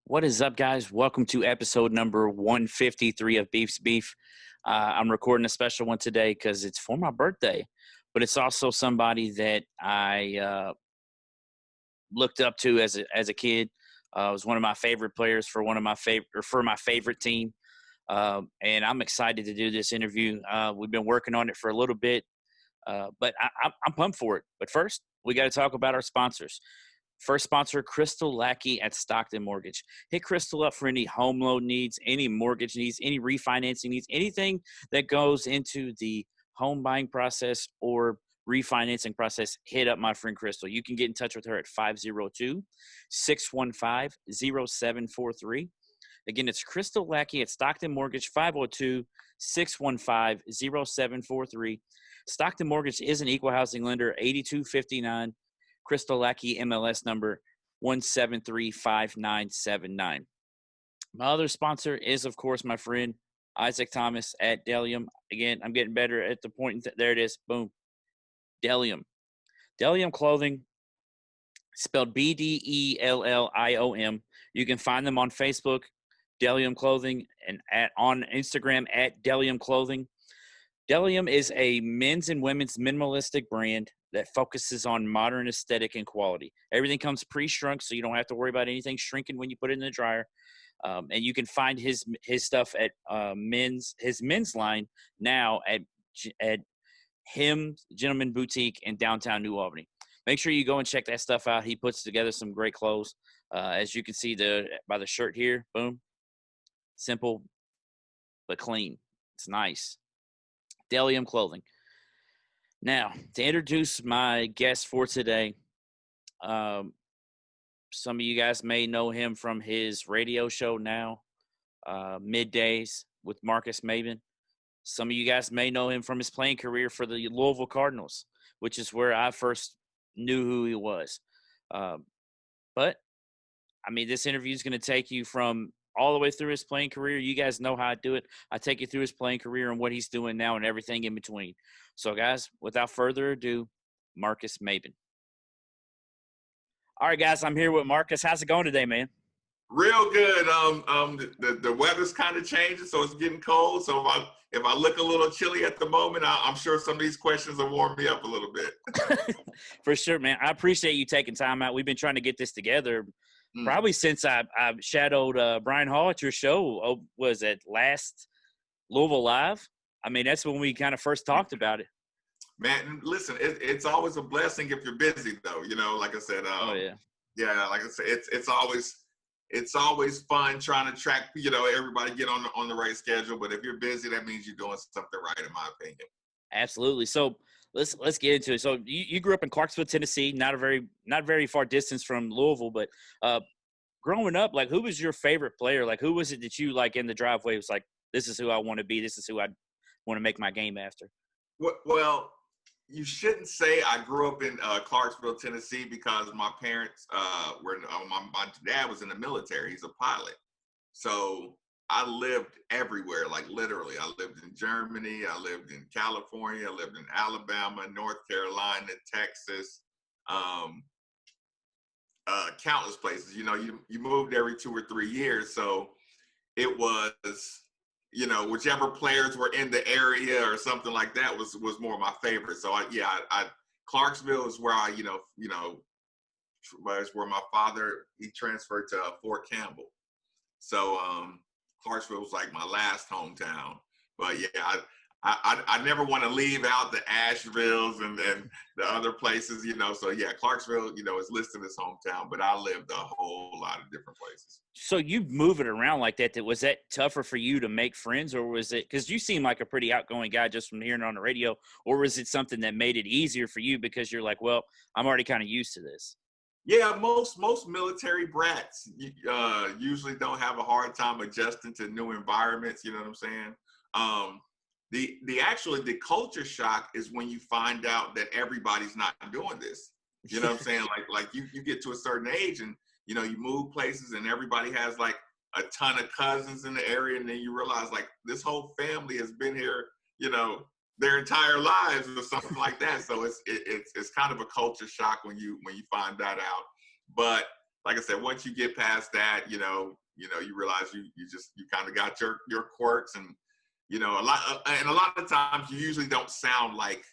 What is up, guys? Welcome to episode number 153 of Beef's Beef. I'm recording a special one today because it's for my birthday, but it's also somebody that I looked up to as a kid. Was one of my favorite players for my favorite team, and I'm excited to do this interview. We've been working on it for a little bit, but I'm pumped for it. But first, we got to talk about our sponsors. First sponsor, Crystal Lackey at Stockton Mortgage. Hit Crystal up for any home loan needs, any mortgage needs, any refinancing needs, anything that goes into the home buying process or refinancing process. Hit up my friend Crystal. You can get in touch with her at 502-615-0743. Again, it's Crystal Lackey at Stockton Mortgage, 502-615-0743. Stockton Mortgage is an equal housing lender, 8259 Crystal Lackey, MLS number 1735979. My other sponsor is, of course, my friend Isaac Thomas at Dellium. Again, I'm getting better at the point. There it is. Boom. Dellium. Dellium Clothing, spelled BDELLIOM. You can find them on Facebook, Dellium Clothing, and on Instagram at Dellium Clothing. Dellium is a men's and women's minimalistic brand that focuses on modern aesthetic and quality. Everything comes pre-shrunk, so you don't have to worry about anything shrinking when you put it in the dryer. And you can find his stuff at his men's line now at him Gentleman Boutique in downtown New Albany. Make sure you go and check that stuff out. He puts together some great clothes. As you can see by the shirt here, boom, simple but clean. It's nice. Dellium Clothing. Now, to introduce my guest for today, some of you guys may know him from his radio show now, Middays with Marques Maybin. Some of you guys may know him from his playing career for the Louisville Cardinals, which is where I first knew who he was. But, I mean, this interview is going to take you from all the way through his playing career. You guys know how I do it. I take you through his playing career and what he's doing now and everything in between. So, guys, without further ado, Marques Maybin. All right, guys, I'm here with Marques. How's it going today, man? Real good. The weather's kind of changing, so it's getting cold. So if I look a little chilly at the moment, I'm sure some of these questions will warm me up a little bit. For sure, man. I appreciate you taking time out. We've been trying to get this together probably since I shadowed Brian Hall at your show. Was it last Louisville Live? I mean, that's when we kind of first talked about it. Man, listen, it's always a blessing if you're busy, though. You know, like I said, like I said, it's always fun trying to track, everybody get on the right schedule. But if you're busy, that means you're doing something right, in my opinion. Absolutely. So let's get into it. So you grew up in Clarksville, Tennessee, not very far distance from Louisville, but growing up, like, who was your favorite player? Like, who was it that you, like, in the driveway was like, this is who I want to be, this is who I want to make my game after? Well, you shouldn't say I grew up in Clarksville, Tennessee, because my parents my dad was in the military. He's a pilot. So I lived everywhere, like literally. I lived in Germany, I lived in California, I lived in Alabama, North Carolina, Texas, countless places. You know, you moved every 2 or 3 years. So it was, whichever players were in the area or something like that was more my favorite. So Clarksville is where was where my father, he transferred to Fort Campbell. So Clarksville was like my last hometown. But yeah, I never want to leave out the Ashevilles and the other places, So yeah, Clarksville, is listed as hometown, but I lived a whole lot of different places. So you move it around like that. Was that tougher for you to make friends, or was it because you seem like a pretty outgoing guy just from hearing it on the radio, or was it something that made it easier for you because you're like, well, I'm already kind of used to this? Yeah, most military brats usually don't have a hard time adjusting to new environments. You know what I'm saying? The culture shock is when you find out that everybody's not doing this. You know what I'm saying? Like you get to a certain age and you move places and everybody has like a ton of cousins in the area, and then you realize like this whole family has been here, their entire lives or something like that. So it's kind of a culture shock when you find that out. But like I said, once you get past that, you realize you kind of got your quirks, and a lot of times you usually don't sound like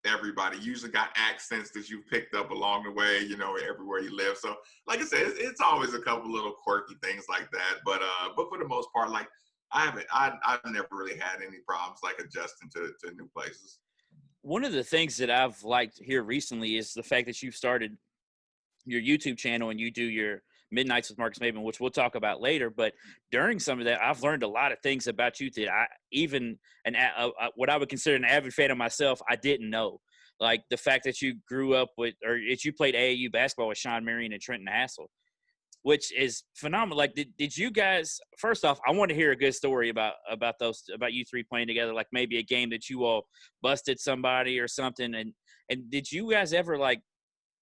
everybody. You usually got accents that you've picked up along the way, everywhere you live. So like I said, it's always a couple little quirky things like that. But for the most part, like I've never really had any problems like adjusting to new places. One of the things that I've liked here recently is the fact that you've started your YouTube channel and you do your Midnights with Marques Maybin, which we'll talk about later. But during some of that, I've learned a lot of things about you that I even what I would consider an avid fan of myself, I didn't know. Like the fact that you grew up with, or that you played AAU basketball with Sean Marion and Trenton Hassel, which is phenomenal. Like, did you guys? First off, I want to hear a good story about you three playing together. Like maybe a game that you all busted somebody or something. And did you guys ever like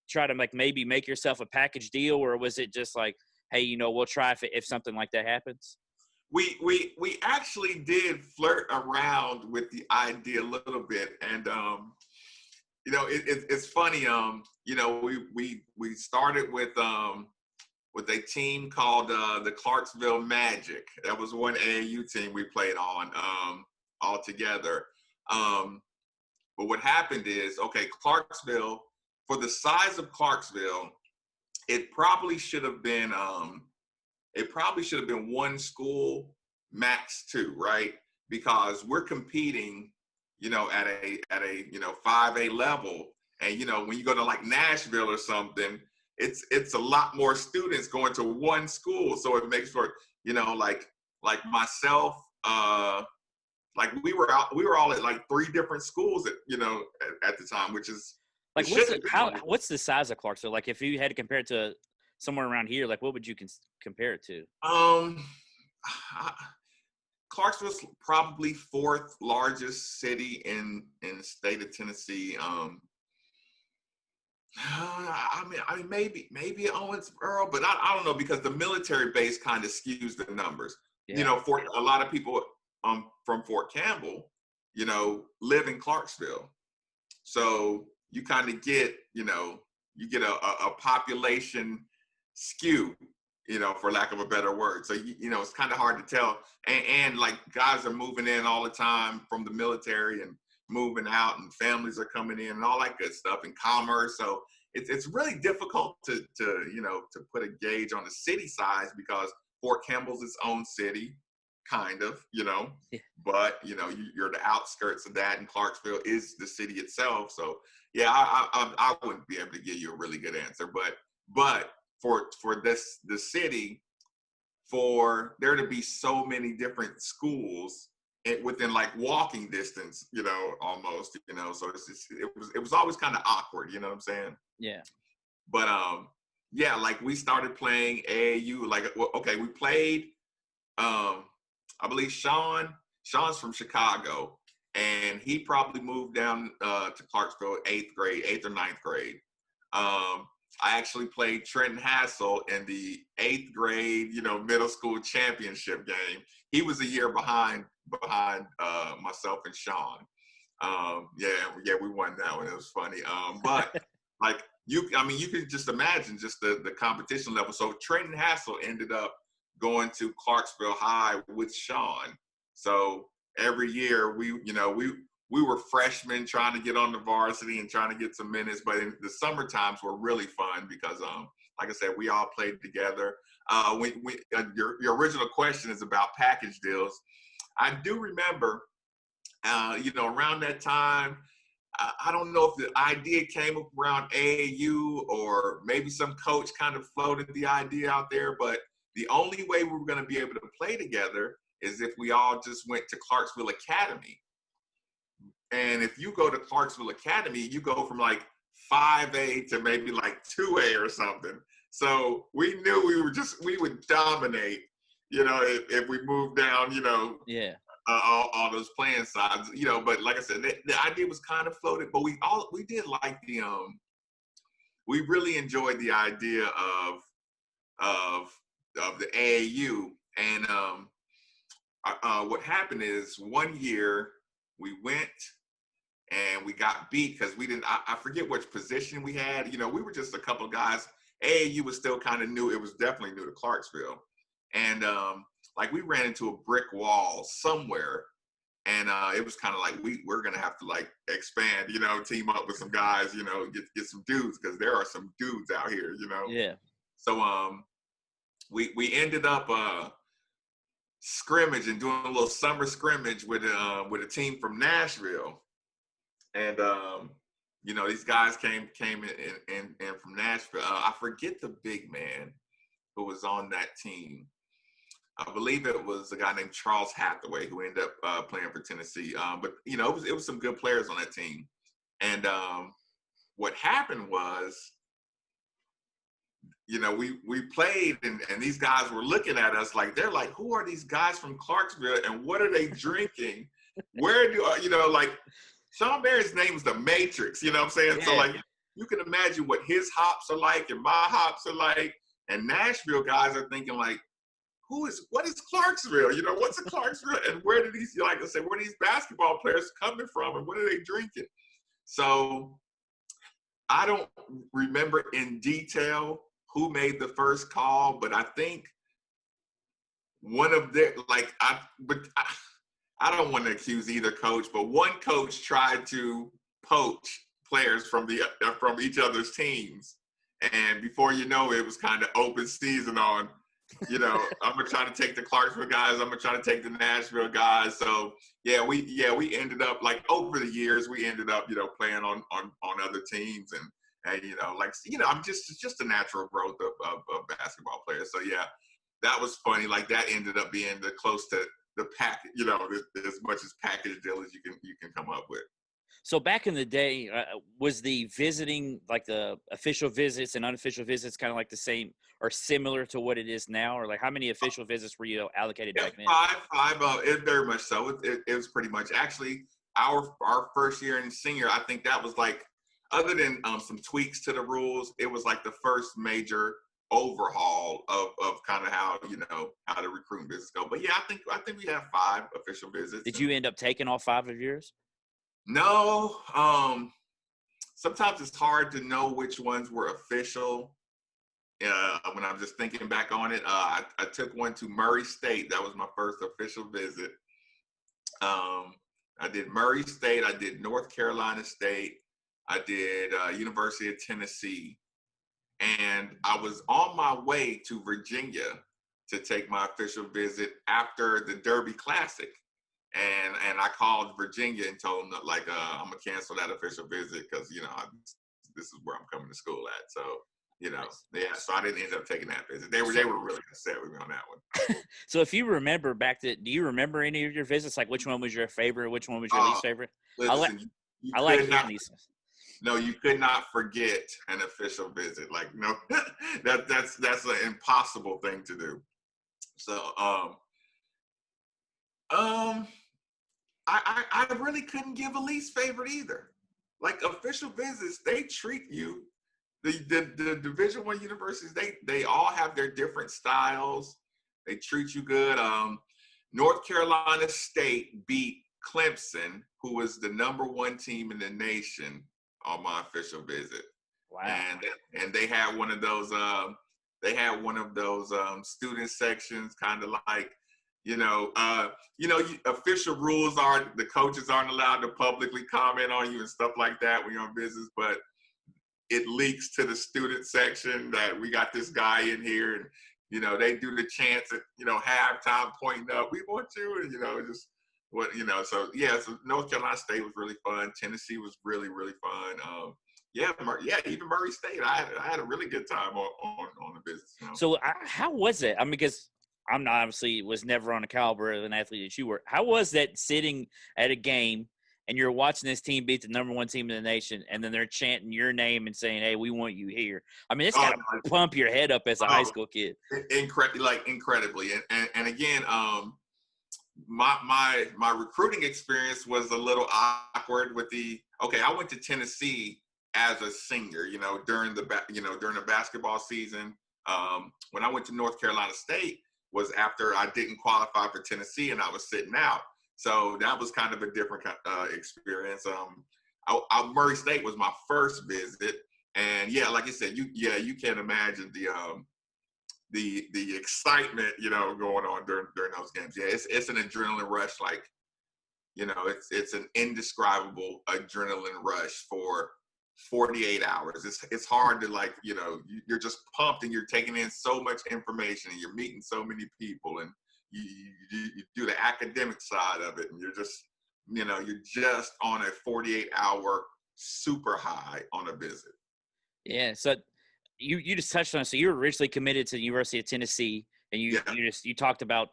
try to like maybe make yourself a package deal, or was it just like, hey, we'll try if something like that happens? We actually did flirt around with the idea a little bit, and it's funny. We started with a team called the Clarksville Magic. That was one AAU team we played on all together. But what happened is, okay, Clarksville, for the size of Clarksville, it probably should have been one school, max two, right? Because we're competing, at a 5A level, and when you go to like Nashville or something, it's a lot more students going to one school, so it makes for like myself, like we were all at like 3 different schools at the time, which is like what's the size of Clarksville? Like if you had to compare it to somewhere around here, like what would you compare it to? Clarksville's probably 4th largest city in the state of Tennessee. I mean, maybe Owensboro, but I don't know, because the military base kind of skews the numbers. Yeah. For a lot of people from Fort Campbell, live in Clarksville, so you kind of get a population skew, for lack of a better word. So it's kind of hard to tell, and like guys are moving in all the time from the military and moving out, and families are coming in and all that good stuff, and commerce. So it's really difficult to put a gauge on the city size, because Fort Campbell's its own city, kind of, Yeah. but you're the outskirts of that, and Clarksville is the city itself. So yeah, I wouldn't be able to give you a really good answer, but for the city, for there to be so many different schools within like walking distance, almost, so it was always kind of awkward, you know what I'm saying? Yeah. But yeah, like we started playing AAU, like, okay, we played, I believe Sean's from Chicago, and he probably moved down to Clarksville 8th or 9th grade. I actually played Trenton Hassel in the 8th grade, middle school championship game. He was a year behind myself and Sean. Yeah, we won that one. It was funny. But like you can just imagine just the competition level. So Trenton Hassel ended up going to Clarksville High with Sean. So every year we were freshmen trying to get on the varsity and trying to get some minutes, but in the summer times were really fun because, like I said, we all played together. Your original question is about package deals. I do remember, around that time, I don't know if the idea came up around AAU or maybe some coach kind of floated the idea out there, but the only way we were going to be able to play together is if we all just went to Clarksville Academy. And if you go to Clarksville Academy, you go from like 5A to maybe like 2A or something. So we knew we would dominate, if we moved down, Yeah. all those playing sides, but like I said, the idea was kind of floated, but we did like we really enjoyed the idea of the AAU. And what happened is one year we went and we got beat because we didn't, I forget which position we had. We were just a couple of guys AAU was still kind of new. It was definitely new to Clarksville. And like we ran into a brick wall somewhere. And it was kind of like we're gonna have to like expand, team up with some guys, get some dudes, because there are some dudes out here, Yeah. So we ended up scrimmage and doing a little summer scrimmage with a team from Nashville, and these guys came in from Nashville. I forget the big man who was on that team. I believe it was a guy named Charles Hathaway who ended up playing for Tennessee. But it was some good players on that team. And what happened was, we played, and these guys were looking at us like, they're like, who are these guys from Clarksville and what are they drinking? Where do like Sean Barry's name is the Matrix, you know what I'm saying? Yeah. So like you can imagine what his hops are like and my hops are like, and Nashville guys are thinking like, what is Clarksville? What's a Clarksville? And where do these, like I said, where are these basketball players coming from and what are they drinking? So I don't remember in detail who made the first call, but I think one of their, I don't want to accuse either coach, but one coach tried to poach players from each other's teams. And before you know it was kind of open season on, I'm gonna try to take the Clarksville guys. I'm gonna try to take the Nashville guys. So we ended up, like, over the years, we ended up, playing on other teams, and I'm just a natural growth of basketball players. So yeah, that was funny. Like that ended up being the close to the package, as much as package deal as you can come up with. So back in the day, was the visiting, like the official visits and unofficial visits, kind of like the same or similar to what it is now? Or like how many official visits were you allocated back then? Five. It very much so. It was pretty much, actually, our first year in senior, I think that was like, other than some tweaks to the rules, it was like the first major overhaul of kind of how the recruiting business go. But yeah, I think we have 5 official visits. Did you end up taking all 5 of yours? No. Sometimes it's hard to know which ones were official. When I'm just thinking back on it, I took one to Murray State. That was my first official visit. I did Murray State. I did North Carolina State. I did University of Tennessee. And I was on my way to Virginia to take my official visit after the Derby Classic. And I called Virginia and told them that, like, I'm going to cancel that official visit because, this is where I'm coming to school at. So, so I didn't end up taking that visit. They were really upset with me on that one. So if you remember do you remember any of your visits? Like, which one was your favorite? Which one was your least favorite? Listen, I like hearing these. No, you could not forget an official visit. Like, no, that's an impossible thing to do. So, I really couldn't give a least favorite either. Like, official visits, they treat you. The Division I universities, they all have their different styles. They treat you good. North Carolina State beat Clemson, who was the #1 team in the nation, on my official visit. Wow. And they had one of those student sections, kind of like, official rules are the coaches aren't allowed to publicly comment on you and stuff like that when you're on business, but it leaks to the student section that we got this guy in here, and they do the chants at halftime, pointing up, we want you, and just what so yeah. So North Carolina State was really fun. Tennessee was really, really fun. Even Murray State, I had a really good time on the business. So how was it? I mean, because I'm not, obviously was never on a caliber of an athlete that you were. How was that sitting at a game and you're watching this team beat the #1 team in the nation, and then they're chanting your name and saying, "Hey, we want you here"? I mean, it's got to pump your head up as a high school kid. Incredibly, and again, my recruiting experience was a little awkward with I went to Tennessee as a senior, during the basketball season. When I went to North Carolina State was after I didn't qualify for Tennessee and I was sitting out. So that was kind of a different experience. Murray State was my first visit, And yeah, like I said, you can't imagine the excitement, going on during those games. Yeah, it's an adrenaline rush. Like, it's an indescribable adrenaline rush for 48 hours. It's hard to, like, you're just pumped and you're taking in so much information and you're meeting so many people, and you do the academic side of it, and you're just on a 48-hour super high on a visit. Yeah. So you just touched on it. So you were originally committed to the University of Tennessee, and you talked about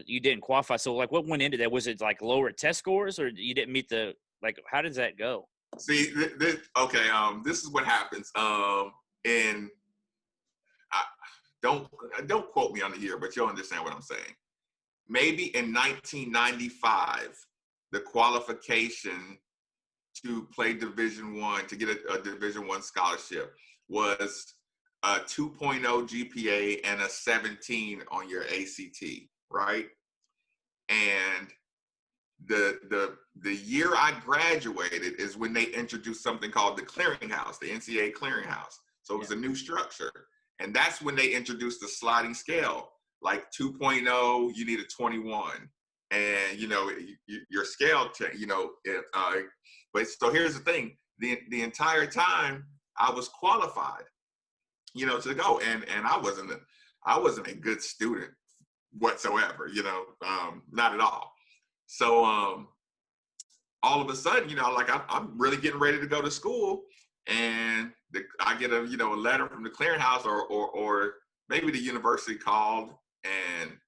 you didn't qualify. So like, what went into that? Was it like lower test scores, or you didn't meet the, like, how does that go? See, this is what happens. And don't quote me on the year, but you'll understand what I'm saying. Maybe in 1995, the qualification to play Division I, to get a Division I scholarship, was a 2.0 GPA and a 17 on your ACT, right? And the year I graduated is when they introduced something called the clearinghouse, the NCAA clearinghouse. So it was a new structure. And that's when they introduced the sliding scale. Like 2.0, you need a 21. And, your scale, but so here's the thing. The entire time I was qualified, to go. And I wasn't a good student whatsoever, not at all. So all of a sudden, I'm really getting ready to go to school, and I get a letter from the clearinghouse, or maybe the university called, and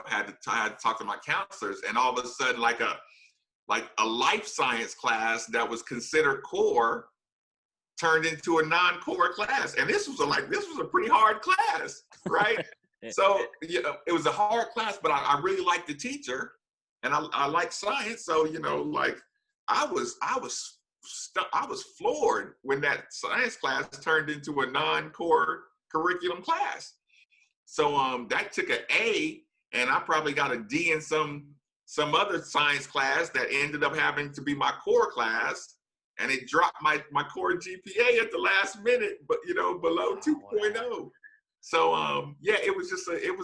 had to talk to my counselors, and all of a sudden, like a life science class that was considered core turned into a non-core class, and this was a pretty hard class, right? So it was a hard class, but I really liked the teacher, and I like science. So, I was floored when that science class turned into a non-core curriculum class. So that took an A, and I probably got a D in some other science class that ended up having to be my core class, and it dropped my core GPA at the last minute, but below 2.0. Wow. So it was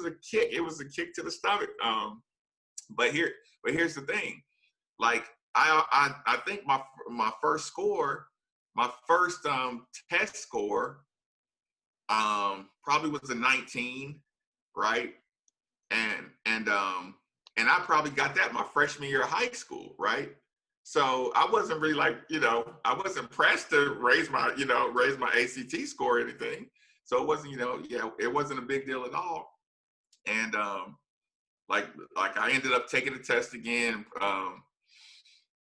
a kick. It was a kick to the stomach. But here's the thing. Like, I think my first test score probably was a 19, right? And I probably got that my freshman year of high school, right? So I wasn't really I wasn't pressed to raise my ACT score or anything. So it wasn't, it wasn't a big deal at all. And like I ended up taking the test again.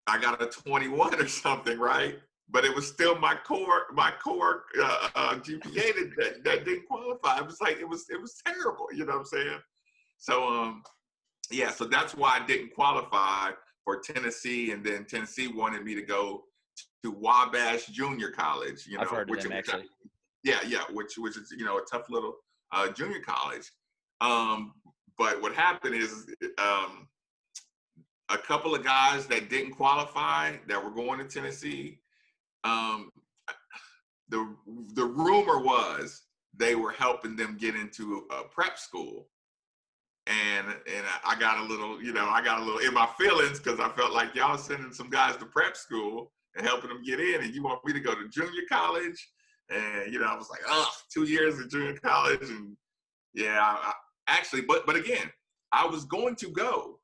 I got a 21 or something, right? But it was still my core GPA that didn't qualify. It was it was terrible. You know what I'm saying? So so that's why I didn't qualify for Tennessee, and then Tennessee wanted me to go to Wabash Junior College. I've heard of them, actually. Which is a tough little junior college. But what happened is a couple of guys that didn't qualify that were going to Tennessee. The rumor was they were helping them get into a prep school. And I got a little in my feelings, because I felt like y'all sending some guys to prep school and helping them get in, and you want me to go to junior college. And, I was like, 2 years of junior college. And but again, I was going to go,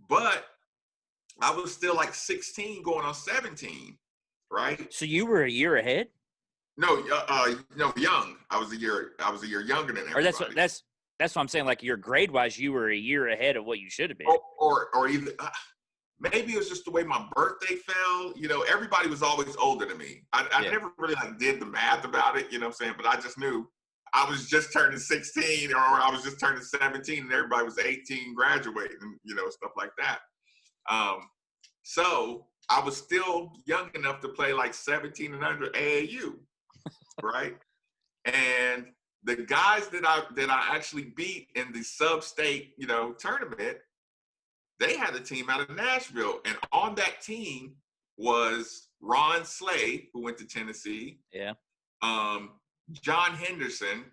but I was still like 16 going on 17, right? So you were a year ahead? No, young. I was a year younger than everybody. Or that's what I'm saying. Like, your grade wise, you were a year ahead of what you should have been. Or either maybe it was just the way my birthday fell. Everybody was always older than me. I never really did the math about it. You know what I'm saying? But I just knew I was just turning 16, or I was just turning 17, and everybody was 18 graduating, stuff like that. So I was still young enough to play like 17 and under AAU, right? And the guys that I actually beat in the sub-state, tournament, they had a team out of Nashville, and on that team was Ron Slay, who went to Tennessee. Yeah. John Henderson.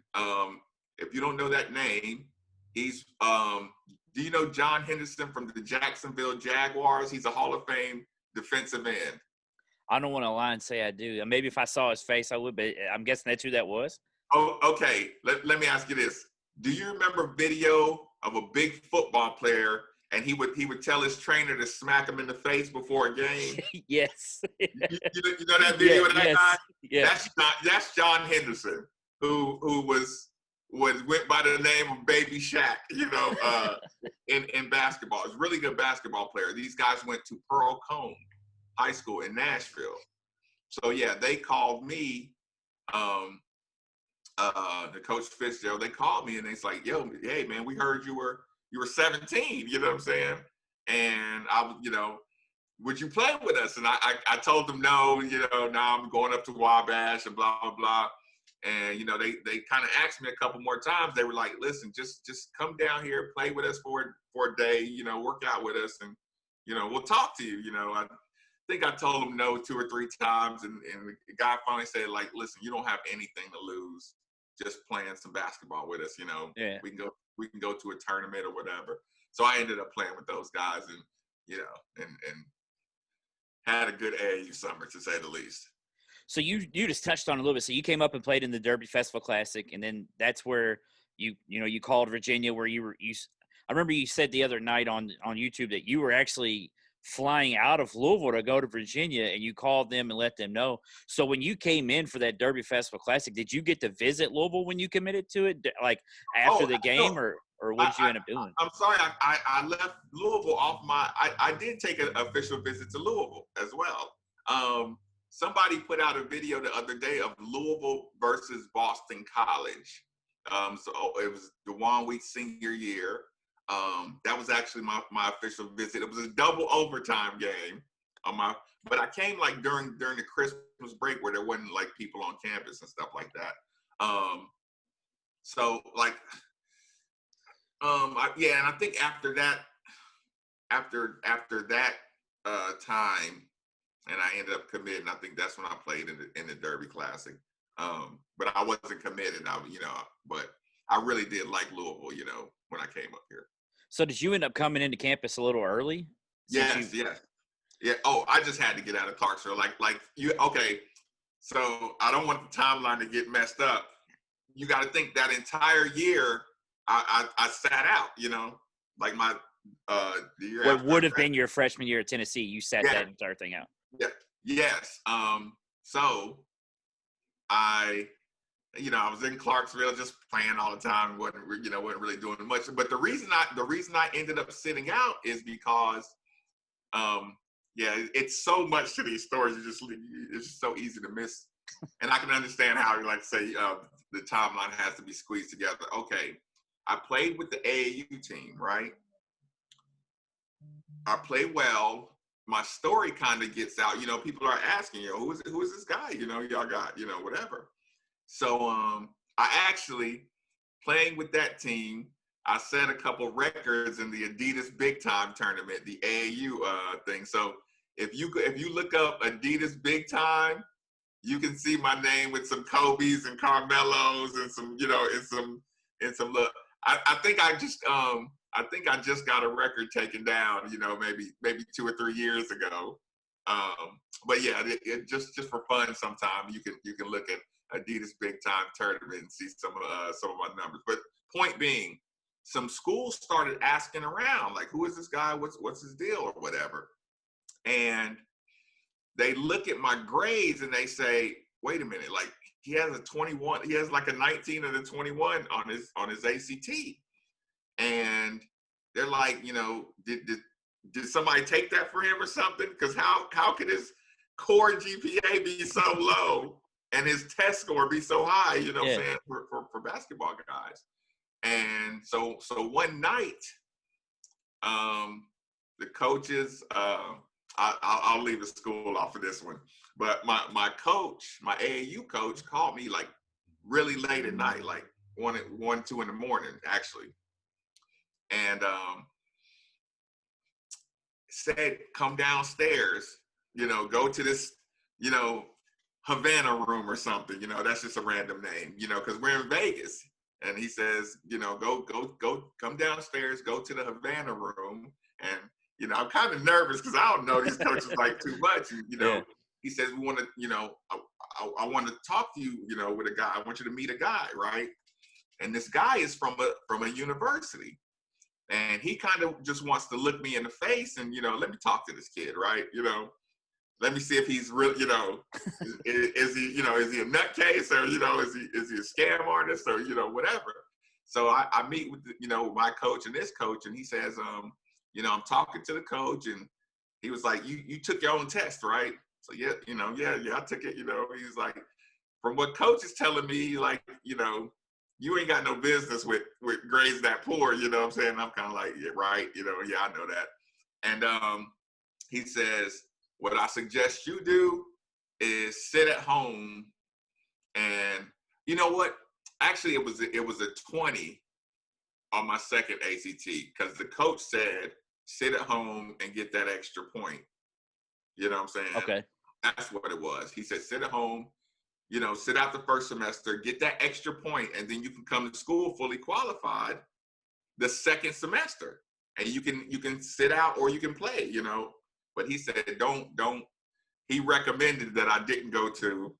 If you don't know that name, he's do you know John Henderson from the Jacksonville Jaguars? He's a Hall of Fame defensive end. I don't want to lie and say I do. Maybe if I saw his face, I would, but I'm guessing that's who that was. Oh, okay. Let me ask you this. Do you remember video of a big football player and he would tell his trainer to smack him in the face before a game? Yes. you know that video of that guy? Yeah. That's John Henderson, who went by the name of Baby Shaq, in basketball. He's a really good basketball player. These guys went to Pearl Cone High School in Nashville. So yeah, they called me, the coach Fitzgerald, they called me and it's like, yo, hey man, we heard you were 17, you know what I'm saying? And I, would you play with us? And I told them no, now I'm going up to Wabash and blah, blah, blah. And, they kind of asked me a couple more times. They were like, listen, just come down here, play with us for a day, work out with us. And, we'll talk to you. I think I told them no 2 or 3 times. And the guy finally said, like, listen, you don't have anything to lose just playing some basketball with us. Yeah. We can go to a tournament or whatever. So I ended up playing with those guys and, and had a good AAU summer, to say the least. So you just touched on a little bit. So you came up and played in the Derby Festival Classic, and then that's where you called Virginia, where I remember you said the other night on YouTube that you were actually flying out of Louisville to go to Virginia, and you called them and let them know. So when you came in for that Derby Festival Classic, did you get to visit Louisville when you committed to it, like after the game, or what did you end up doing? I'm sorry, I left Louisville off I did take an official visit to Louisville as well. Somebody put out a video the other day of Louisville versus Boston College. So it was the Dewan Week senior year. That was actually my official visit. It was a double overtime game but I came like during the Christmas break where there wasn't like people on campus and stuff like that. So like, and I think after that time, and I ended up committing. I think that's when I played in the Derby Classic. But I wasn't committed. But I really did like Louisville, when I came up here. So did you end up coming into campus a little early? Yes. Yeah. Oh, I just had to get out of Clarksville. Okay. So I don't want the timeline to get messed up. You got to think that entire year I sat out, like my the year. What would have been your freshman year at Tennessee? You sat that entire thing out. Yeah. Yes. So I was in Clarksville just playing all the time, wasn't really doing much. But the reason I ended up sitting out is because it's so much to these stories. It's just so easy to miss. And I can understand how you like to say the timeline has to be squeezed together. Okay. I played with the AAU team, right? I play well. My story kind of gets out. People are asking, who is this guy? Y'all got, whatever. So I actually, playing with that team, I set a couple records in the Adidas Big Time tournament, the AAU thing. So if you look up Adidas Big Time, you can see my name with some Kobe's and Carmelos and some, and some look. I think I just got a record taken down, maybe 2 or 3 years ago. But yeah, it just for fun. Sometime you can look at Adidas Big Time tournament and see some of my numbers. But point being, some schools started asking around, like, who is this guy? What's his deal or whatever? And they look at my grades and they say, wait a minute, like he has a 21, he has like a 19 and a 21 on his ACT. And they're like, did somebody take that for him or something? Because how could his core GPA be so low and his test score be so high, what I'm saying, for basketball guys? And so one night, the coaches, I'll leave the school off of this one, but my coach, my AAU coach, called me like really late at night, like 1, 2 in the morning, actually. And said, come downstairs. go to this, Havana room or something. That's just a random name, because we're in Vegas. And he says, go, come downstairs, go to the Havana room. And, I'm kind of nervous because I don't know these coaches like too much. And, Yeah. he says, we want to, I want to talk to you, with a guy. I want you to meet a guy, right? And this guy is from a university. And he kind of just wants to look me in the face and, let me talk to this kid, right? Let me see if he's really, is he, is he a nutcase or, is he a scam artist or, whatever. So I meet with, my coach and this coach, and he says, I'm talking to the coach, and he was like, you took your own test, right? So yeah, I took it, he's like, from what coach is telling me, like, you ain't got no business with grades that poor, you know what I'm saying? I'm kind of like, yeah, right, yeah, I know that. And he says, what I suggest you do is sit at home, and you know what? Actually, it was a 20 on my second ACT because the coach said, sit at home and get that extra point. You know what I'm saying? Okay. That's what it was. He said, sit at home, sit out the first semester, get that extra point, and then you can come to school fully qualified the second semester. And you can sit out or you can play, But he said, don't. He recommended that I didn't go to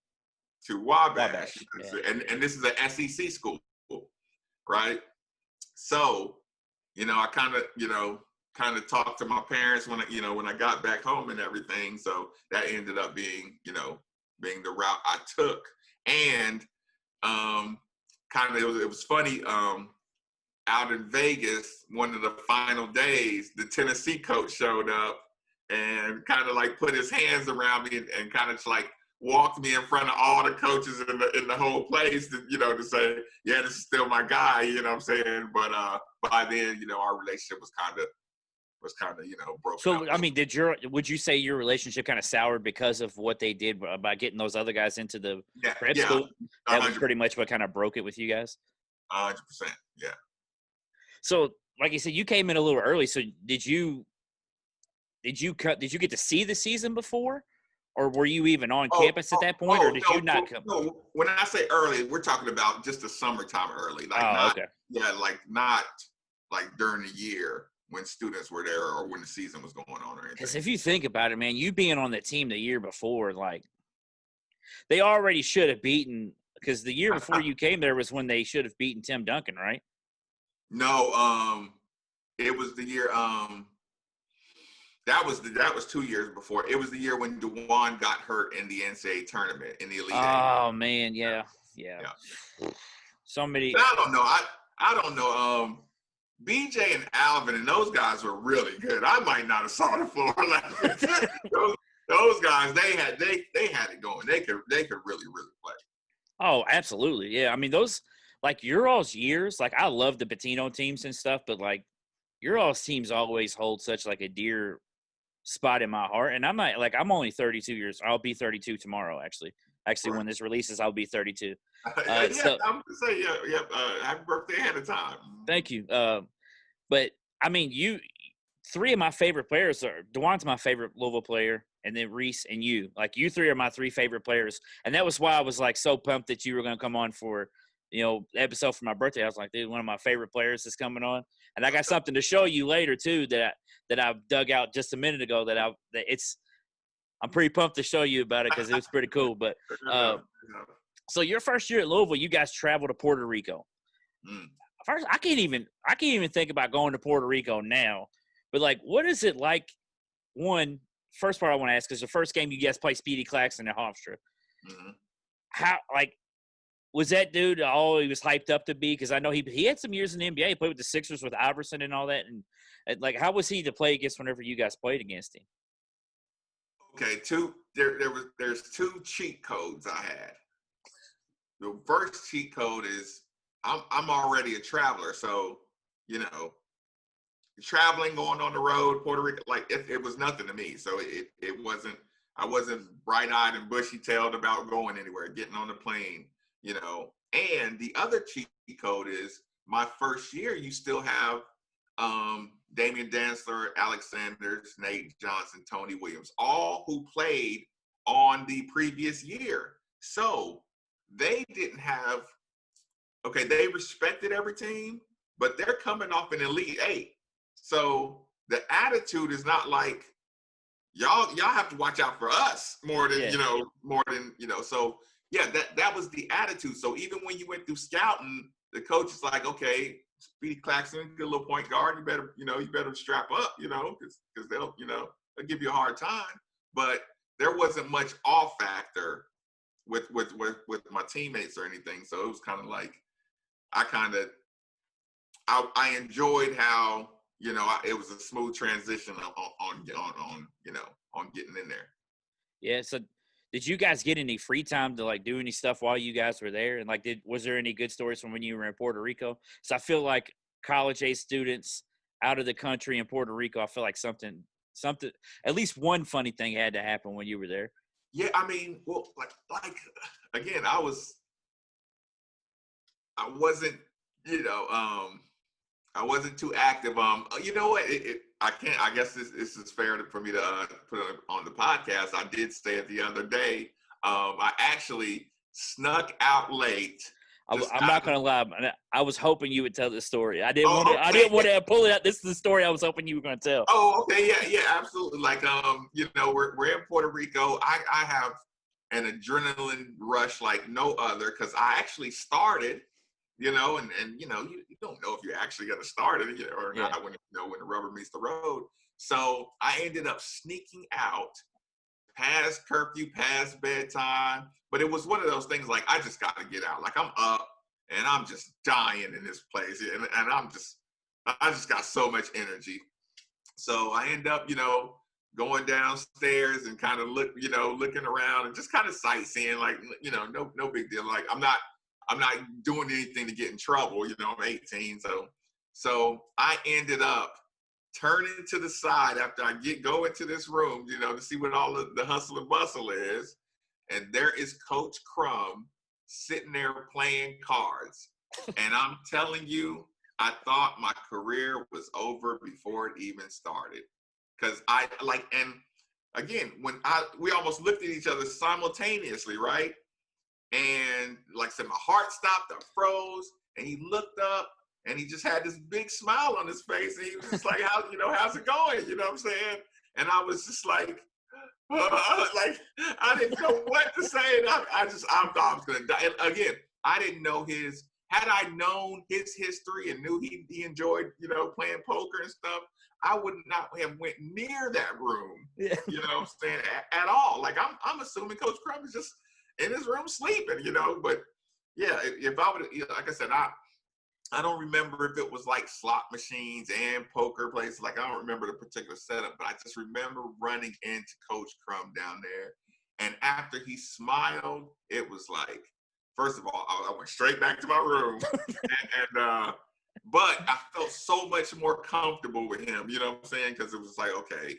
Wabash. Yeah. And this is an SEC school, right? So, I kind of talked to my parents when I got back home and everything. So that ended up being the route I took. And it was funny, out in Vegas, one of the final days, the Tennessee coach showed up and kind of like put his hands around me and kind of like walked me in front of all the coaches in the whole place to say, yeah, this is still my guy, you know what I'm saying? But by then, our relationship was kind of broken So, up. I mean, would you say your relationship kind of soured because of what they did by getting those other guys into the prep school? That was pretty much what kind of broke it with you guys? 100%, yeah. So, like you said, you came in a little early. So did you get to see the season before? Or were you even on campus at that point, or did you not come? No, when I say early, we're talking about just the summertime early. Like okay. Yeah, like not like during the year when students were there or when the season was going on or anything. Because if you think about it, man, you being on the team the year before, like, they already should have beaten – because the year before you came there was when they should have beaten Tim Duncan, right? No, it was the year that was 2 years before. It was the year when DeJuan got hurt in the NCAA tournament in the Elite Eight. Oh man, yeah. So many. I don't know. I don't know. BJ and Alvin and those guys were really good. I might not have saw the floor. Those guys, they had it going. They could really play. Oh, absolutely, yeah. I mean, those like your all's years. Like, I love the Patino teams and stuff, but like your all's teams always hold such like a dear spot in my heart. And I'm only 32 years. I'll be 32 tomorrow. Actually, right. When this releases, I'll be 32. I'm gonna say happy birthday ahead of time. Thank you. But I mean, three of my favorite players are DeJuan's my favorite Louisville player, and then Reese and you. Like, you three are my three favorite players, and that was why I was like so pumped that you were gonna come on for the episode for my birthday. I was like, dude, one of my favorite players is coming on, and I got something to show you later too that I dug out just a minute ago. I'm pretty pumped to show you about it because it was pretty cool. But so your first year at Louisville, you guys traveled to Puerto Rico. First, I can't even think about going to Puerto Rico now. But like, what is it like? First part I want to ask is the first game you guys play Speedy Claxton at Hofstra. Mm-hmm. How was that dude all he was hyped up to be? Because I know he had some years in the NBA. He played with the Sixers with Iverson and all that. And like, how was he to play against whenever you guys played against him? Okay, there's two cheat codes I had. The first cheat code is I'm already a traveler, so traveling, going on the road, Puerto Rico, like it was nothing to me. So it wasn't. I wasn't bright-eyed and bushy-tailed about going anywhere, getting on the plane, And the other cheat code is my first year, you still have Damian Dantzler, Alex Sanders, Nate Johnson, Tony Williams, all who played on the previous year. So they didn't have, okay, they respected every team, but they're coming off an Elite Eight. So the attitude is not like, y'all have to watch out for us more than, so yeah, that was the attitude. So even when you went through scouting, the coach is like, okay, Speedy Claxton, good little point guard, you better strap up, because they'll give you a hard time. But there wasn't much off factor with my teammates or anything. So it was kind of like, I enjoyed how, it was a smooth transition on getting in there. Yeah. So did you guys get any free time to like do any stuff while you guys were there? And like, was there any good stories from when you were in Puerto Rico? So I feel like college age students out of the country in Puerto Rico, I feel like something, at least one funny thing had to happen when you were there. Yeah. I mean, well, like again, I wasn't, I wasn't too active. You know what? I can't. I guess this is fair for me to put it on the podcast. I did say it the other day. I actually snuck out late. I'm not gonna lie. I was hoping you would tell this story. I didn't want to. Okay. I didn't want to pull it out. This is the story I was hoping you were gonna tell. Oh, okay. Yeah, absolutely. Like, we're in Puerto Rico. I have an adrenaline rush like no other because I actually started. And you don't know if you're actually going to start it or not when the rubber meets the road. So I ended up sneaking out past curfew, past bedtime. But it was one of those things like, I just got to get out. Like, I'm up and I'm just dying in this place. And I just got so much energy. So I end up, going downstairs and kind of looking around and just kind of sightseeing, like, no big deal. Like, I'm not doing anything to get in trouble, I'm 18. So I ended up turning to the side after I go into this room, to see what all the hustle and bustle is. And there is Coach Crum sitting there playing cards. And I'm telling you, I thought my career was over before it even started. Cause and again, we almost looked at each other simultaneously, right? And like I said, my heart stopped, I froze, and he looked up and he just had this big smile on his face. And he was just like, how's it going? You know what I'm saying? And I was just like, like, I didn't know what to say. And I thought I was going to die. And again, I didn't know had I known his history and knew he enjoyed, playing poker and stuff, I would not have went near that room, you know what I'm saying, at all. Like, I'm assuming Coach Crum is just in his room sleeping, but yeah, if I would, like I said, I don't remember if it was like slot machines and poker places. Like, I don't remember the particular setup, but I just remember running into Coach Crum down there. And after he smiled, it was like, first of all, I went straight back to my room, but I felt so much more comfortable with him, you know what I'm saying? Because it was like, okay,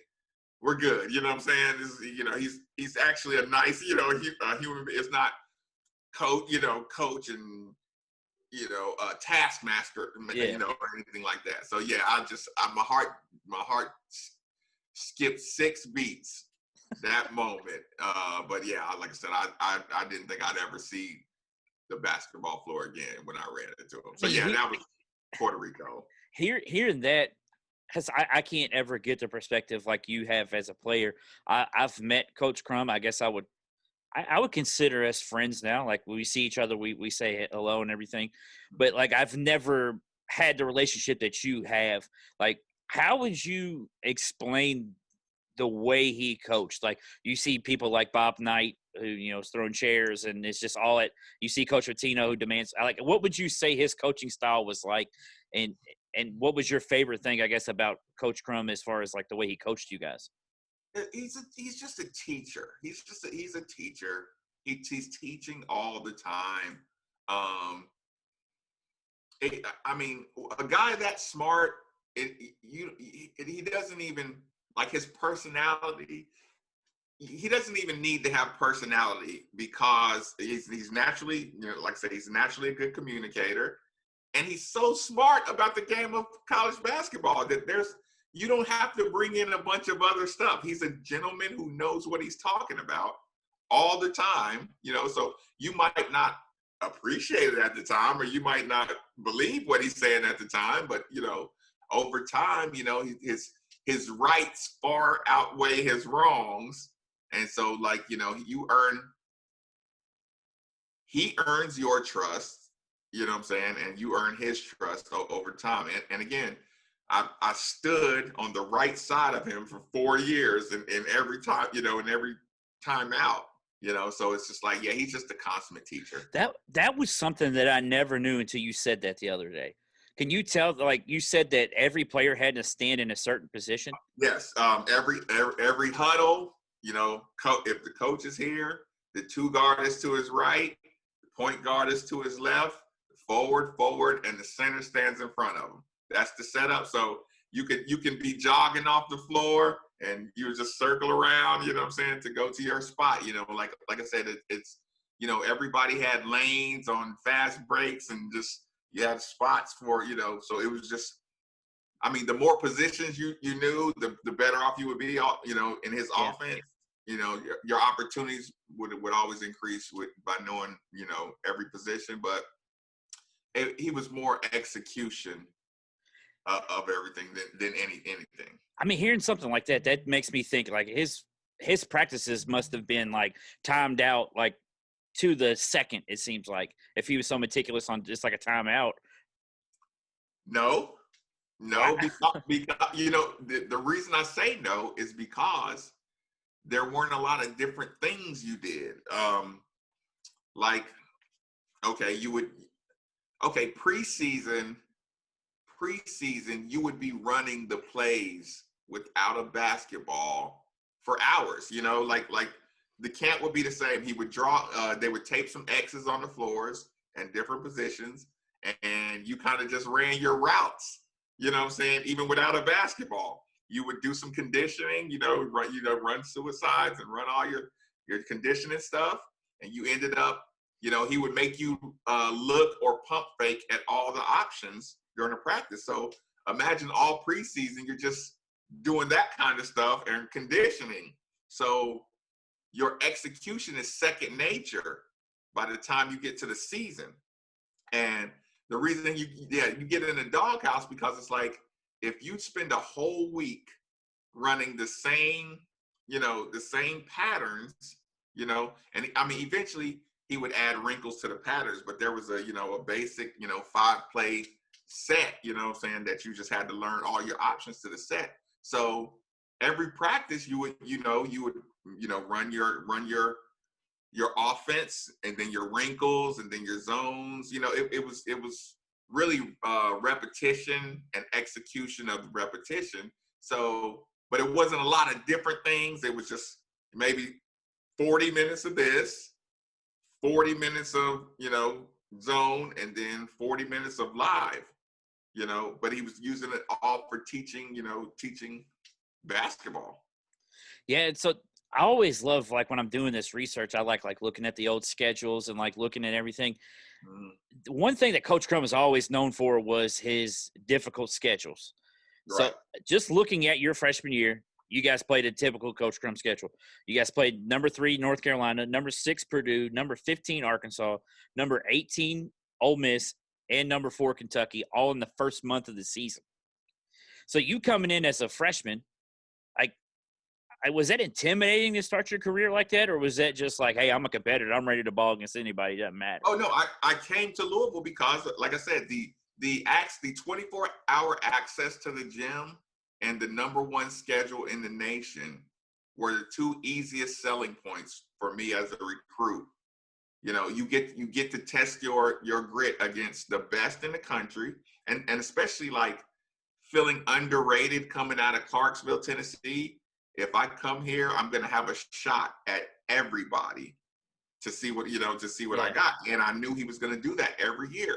we're good. You know what I'm saying? He's actually a nice, human. It's not coach and, taskmaster, or anything like that. So yeah, my heart skipped 6 beats that moment. But yeah, like I said, I didn't think I'd ever see the basketball floor again when I ran into him. So yeah, that was Puerto Rico. Hearing that, because I can't ever get the perspective like you have as a player. I've met Coach Crum. I guess I would consider us friends now. Like, when we see each other, we say hello and everything. But like, I've never had the relationship that you have. Like, how would you explain the way he coached? Like, you see people like Bob Knight who, is throwing chairs, and it's just all that. You see Coach Pitino who demands. Like, what would you say his coaching style was like? And what was your favorite thing, I guess, about Coach Crum as far as like the way he coached you guys? He's just a teacher. He's a teacher. He's teaching all the time. I mean, a guy that smart, he doesn't even, like, his personality. He doesn't even need to have personality because he's naturally, like I said, he's naturally a good communicator. And he's so smart about the game of college basketball that there's you don't have to bring in a bunch of other stuff. He's a gentleman who knows what he's talking about all the time, so you might not appreciate it at the time, or you might not believe what he's saying at the time, but over time, his rights far outweigh his wrongs. And so, like, he earns your trust, you know what I'm saying? And you earn his trust over time. And again, I stood on the right side of him for 4 years, and every time, and every time out, so it's just like, yeah, he's just a consummate teacher. That was something that I never knew until you said that the other day. Can you tell, like you said, that every player had to stand in a certain position? Yes. Every huddle, if the coach is here, the 2 guard is to his right, the point guard is to his left, forward, and the center stands in front of him. That's the setup. So you can be jogging off the floor and you just circle around, you know what I'm saying, to go to your spot. Like I said, it's everybody had lanes on fast breaks, and just you had spots for, so it was just, I mean, the more positions you knew, the better off you would be, in his offense. Your opportunities would always increase by knowing, every position. But he was more execution of everything than anything. I mean, hearing something like that makes me think, like, his practices must have been, like, timed out, like, to the second, it seems like, if he was so meticulous on just like a timeout. No, because the reason I say no is because there weren't a lot of different things you did. Like, preseason, you would be running the plays without a basketball for hours, like the camp would be the same. He would draw, they would tape some X's on the floors and different positions, and you kind of just ran your routes, you know what I'm saying? Even without a basketball, you would do some conditioning, run suicides and run all your conditioning stuff. And you ended up, he would make you look or pump fake at all the options during the practice. So imagine all preseason, you're just doing that kind of stuff and conditioning. So your execution is second nature by the time you get to the season. And the reason you get in a doghouse, because it's like, if you spend a whole week running the same patterns, and I mean, eventually he would add wrinkles to the patterns, but there was a basic, 5-play set, saying that you just had to learn all your options to the set. So every practice you would run your offense, and then your wrinkles, and then your zones. It was really repetition and execution of the repetition. So, but it wasn't a lot of different things. It was just maybe 40 minutes of this, 40 minutes of, zone, and then 40 minutes of live, but he was using it all for teaching basketball. Yeah. And so I always love, like, when I'm doing this research, I like looking at the old schedules and, like, looking at everything. One thing that Coach Crum is always known for was his difficult schedules. Right. So just looking at your freshman year, you guys played a typical Coach Crum schedule. You guys played number 3 North Carolina, number 6 Purdue, number 15 Arkansas, number 18 Ole Miss, and number 4 Kentucky, all in the first month of the season. So you coming in as a freshman, was that intimidating to start your career like that, or was that just like, hey, I'm a competitor, I'm ready to ball against anybody, it doesn't matter? Oh no, I came to Louisville because, like I said, the 24-hour access to the gym and the number 1 schedule in the nation were the 2 easiest selling points for me as a recruit. You get to test your grit against the best in the country, and especially, like, feeling underrated coming out of Clarksville, Tennessee. If I come here, I'm going to have a shot at everybody to see what I got. And I knew he was going to do that every year.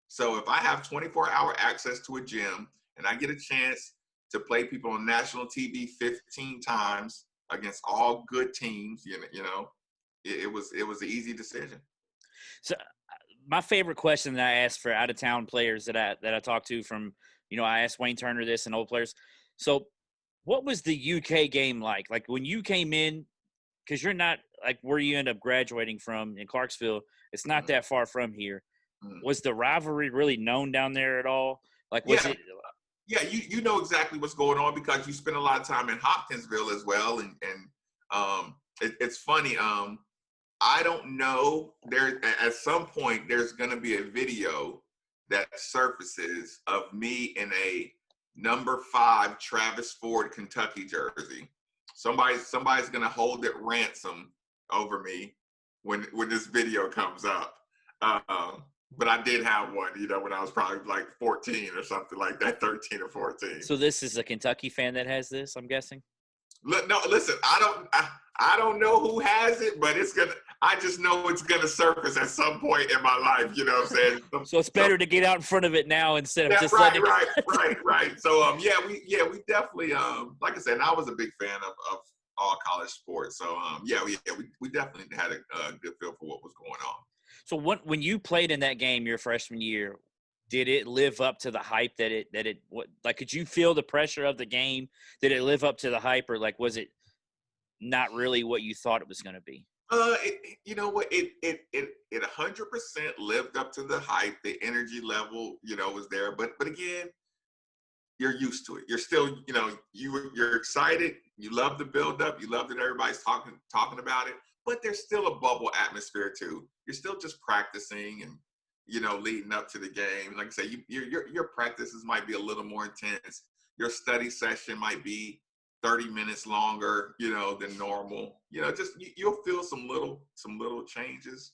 So if I have 24-hour access to a gym and I get a chance to play people on national TV 15 times against all good teams, it was an easy decision. So my favorite question that I ask for out-of-town players that I talk to from, I asked Wayne Turner this and old players, So what was the UK game like? Like when you came in, because you're not like where you end up graduating from in Clarksville, it's not Mhm, that far from here. mhm. Was the rivalry really known down there at all? Like, was Yeah, it? yeah, you know exactly what's going on because you spend a lot of time in Hopkinsville as well, and it's funny. I don't know. At some point there's going to be a video that surfaces of me in a number 5 Travis Ford Kentucky jersey. Somebody's going to hold it ransom over me when this video comes up. But I did have one, when I was probably like 14 or something like that, 13 or 14. So this is a Kentucky fan that has this, I'm guessing. No, listen, I don't know who has it, but I just know it's gonna surface at some point in my life. You know what I'm saying? So it's better to get out in front of it now instead of Yeah, just right, letting right, it. right. So we definitely like I said, and I was a big fan of all college sports. So we definitely had a good feel for what was going on. So when you played in that game your freshman year, did it live up to the hype what like could you feel the pressure of the game? Did it live up to the hype, or like was it not really what you thought it was going to be? You know what? It 100% lived up to the hype. The energy level, was there. But again, you're used to it. You're still, you're excited. You love the build up. You love that everybody's talking about it. But there's still a bubble atmosphere too. You're still just practicing and leading up to the game. Like I say, your practices might be a little more intense. Your study session might be 30 minutes longer, than normal. You'll feel some little changes,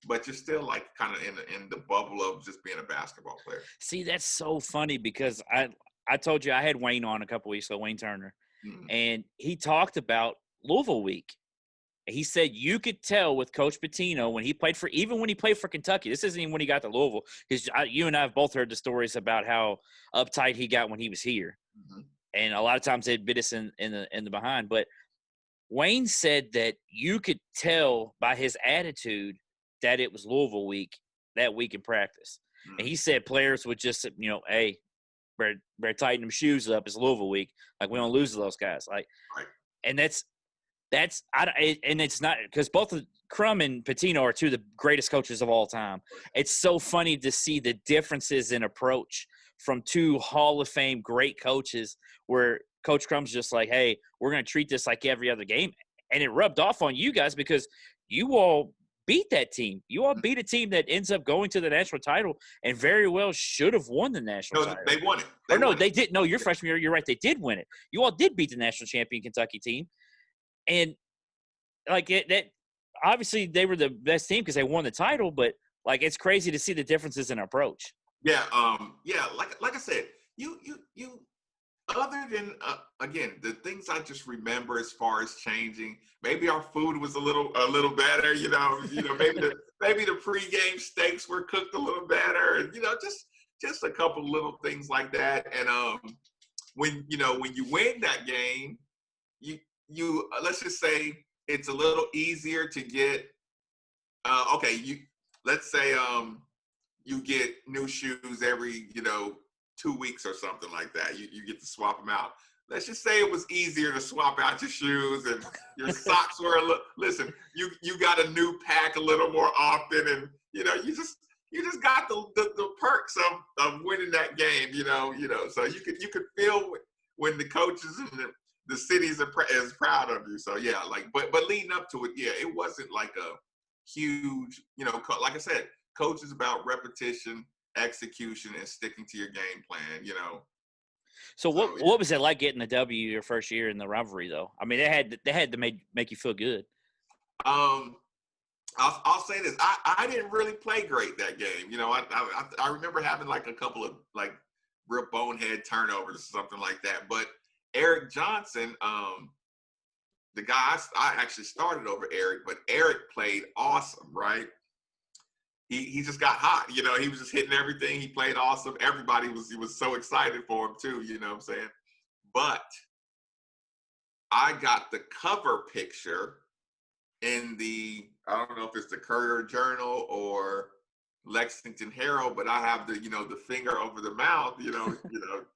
but you're still like kind of in the bubble of just being a basketball player. See, that's so funny because I told you I had Wayne on a couple weeks ago, Wayne Turner, Mm-hmm. and he talked about Louisville week. He said you could tell with Coach Pitino when he played for Kentucky. This isn't even when he got to Louisville, because you and I have both heard the stories about how uptight he got when he was here, Mm-hmm. and a lot of times it bit us in the behind. But Wayne said that you could tell by his attitude that it was Louisville week that week in practice, and Mm-hmm. he said players would just hey, better tighten them shoes up. It's Louisville week, like we don't lose to those guys, like, Right. and and it's not because both of Crum and Pitino are two of the greatest coaches of all time. It's so funny to see the differences in approach from two Hall of Fame great coaches, where Coach Crum's just like, hey, we're going to treat this like every other game. And it rubbed off on you guys because you all beat that team. You all beat a team that ends up going to the national title and very well should have won the national No, title. they won it. Or no, they did. No, your freshman year, you're right. They did win it. You all did beat the national champion Kentucky team. And like that obviously they were the best team because they won the title, but like it's crazy to see the differences in approach. Yeah, like I said, you other than again the things I just remember as far as changing, maybe our food was a little better, maybe the pregame steaks were cooked a little better, and just a couple little things like that. And when you win that game, you let's just say it's a little easier to get okay, let's say you get new shoes every 2 weeks or something like that. You get to swap them out. Let's just say it was easier to swap out your shoes, and your socks were listen, you got a new pack a little more often, and you just got the perks of winning that game, so you could feel when the coaches and the cities is proud of you. So yeah, like but leading up to it, yeah, it wasn't like a huge, like I said, coach is about repetition, execution, and sticking to your game plan. So So yeah. what was it like getting the W your first year in the rivalry though? I mean, they had to make you feel good. I'll say this: I didn't really play great that game. I remember having like a couple of like real bonehead turnovers or something like that. But Eric Johnson, the guy I actually started over Eric, but Eric played awesome, right? He just got hot, he was just hitting everything. He played awesome. Everybody was so excited for him too, you know what I'm saying? But I got the cover picture in I don't know if it's the Courier Journal or Lexington Herald, but I have the, the finger over the mouth,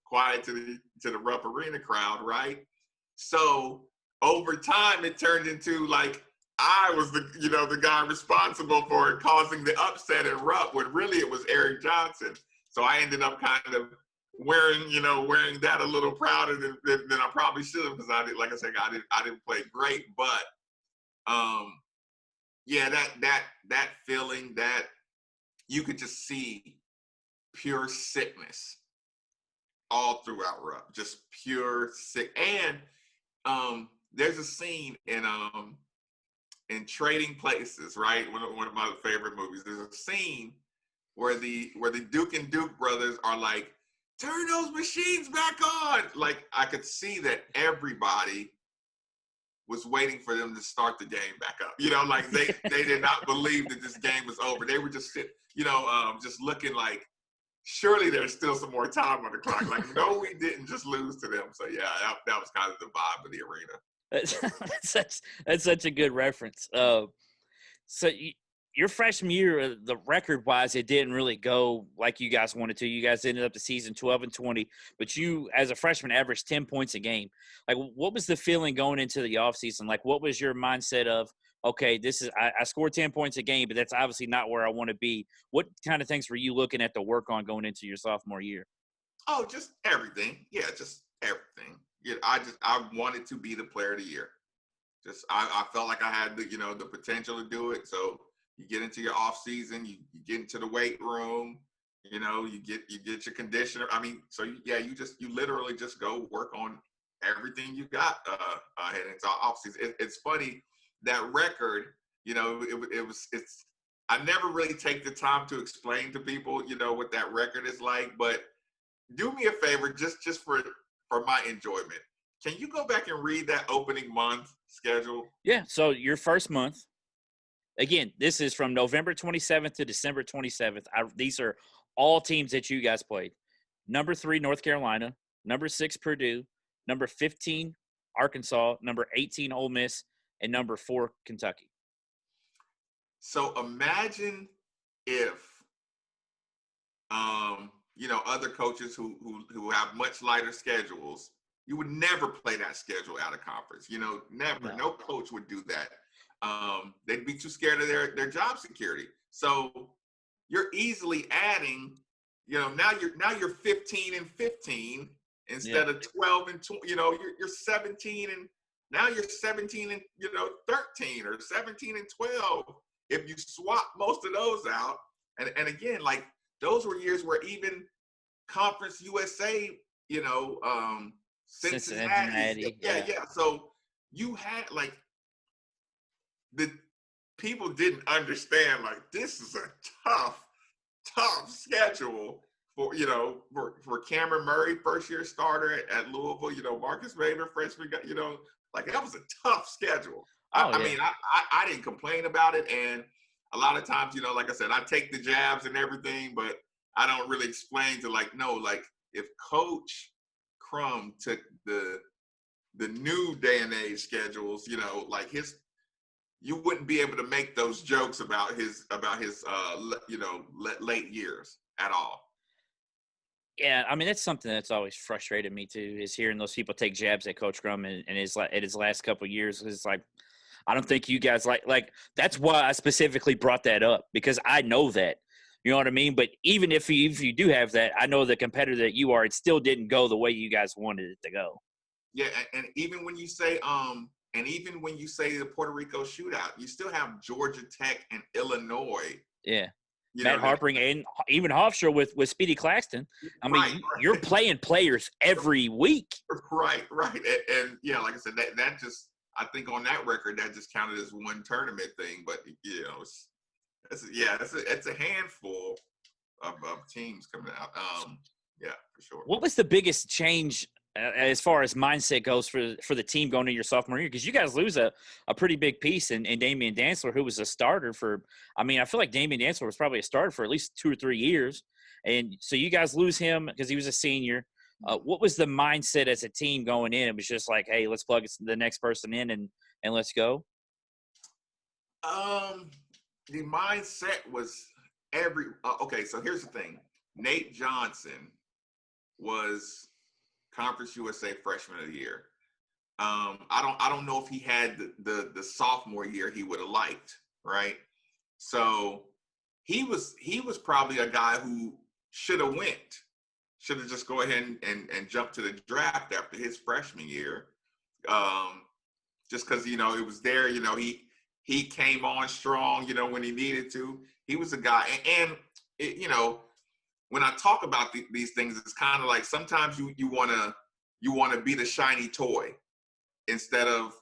quiet to the Rupp Arena crowd, right? So over time, it turned into like I was the guy responsible for causing the upset in Rupp, when really it was Eric Johnson. So I ended up kind of wearing that a little prouder than I probably should have, because like I said, I didn't play great, but yeah, that feeling that you could just see pure sickness all throughout Rupp, just pure sick. And there's a scene in Trading Places, right? One of my favorite movies. There's a scene where the Duke and Duke brothers are like, turn those machines back on. Like, I could see that everybody was waiting for them to start the game back up. Like they did not believe that this game was over. They were just just looking like, surely there's still some more time on the clock. Like, no, we didn't just lose to them. So yeah, that was kind of the vibe of the arena. That's such a good reference. Your freshman year, the record-wise, it didn't really go like you guys wanted to. You guys ended up the season 12-20, but you, as a freshman, averaged 10 points a game. Like, what was the feeling going into the offseason? Like, what was your mindset of, okay, I scored 10 points a game, but that's obviously not where I want to be. What kind of things were you looking at to work on going into your sophomore year? Oh, just everything. Yeah, just everything. Yeah, I wanted to be the player of the year. Just I felt like I had the potential to do it. So you get into your off season, you get into the weight room, you get your conditioner. I mean, so you literally just go work on everything you got heading into off season. It's funny, that record, it's I never really take the time to explain to people, what that record is like, but do me a favor, just for my enjoyment. Can you go back and read that opening month schedule? Yeah, so your first month, again, this is from November 27th to December 27th. These are all teams that you guys played. Number 3, North Carolina. Number 6, Purdue. Number 15, Arkansas. Number 18, Ole Miss. And number 4, Kentucky. So imagine if, other coaches who have much lighter schedules, you would never play that schedule out of conference. Never. No coach would do that. They'd be too scared of their job security. So you're easily adding, now you're 15-15 instead of 12-20. You're 17 and now you're 17 and 13 or 17 and 12. If you swap most of those out, and again, like, those were years where even Conference USA, Cincinnati. Yeah. So you had, like, the people didn't understand, like, this is a tough schedule for Cameron Murray, first year starter at Louisville, Marques Maybin, freshman guy, like, that was a tough schedule. I mean, I didn't complain about it. And a lot of times, like I said, I take the jabs and everything, but I don't really explain to, like, no, like, if Coach Crum took the new day and age schedules, like, you wouldn't be able to make those jokes about his late years at all. Yeah, I mean, that's something that's always frustrated me too, is hearing those people take jabs at Coach Crum and his last couple of years. It's like, I don't think you guys like that's why I specifically brought that up, because I know that. You know what I mean? But even if you do have that, I know the competitor that you are, it still didn't go the way you guys wanted it to go. Yeah, and even when you say the Puerto Rico shootout, you still have Georgia Tech and Illinois. Yeah. Matt Harpering and even Hofstra with Speedy Claxton. I mean, right. You're playing players every week. Right. And yeah, like I said, that just, I think on that record, that just counted as one tournament thing. But, it's a handful of teams coming out. Yeah, for sure. What was the biggest change as far as mindset goes for the team going into your sophomore year? Because you guys lose a pretty big piece in Damian Dantzler, who was a starter for, I mean, I feel like Damian Dantzler was probably a starter for at least 2 or 3 years. And so you guys lose him because he was a senior. What was the mindset as a team going in? It was just like, hey, let's plug the next person in and let's go. The mindset was Okay, so here's the thing. Nate Johnson was Conference USA Freshman of the Year. I don't know if he had the sophomore year he would have liked, right? So he was probably a guy who should have just go ahead and jump to the draft after his freshman year. Just because it was there, he came on strong, when he needed to. He was a guy, and when I talk about these things, it's kind of like sometimes you want to be the shiny toy instead of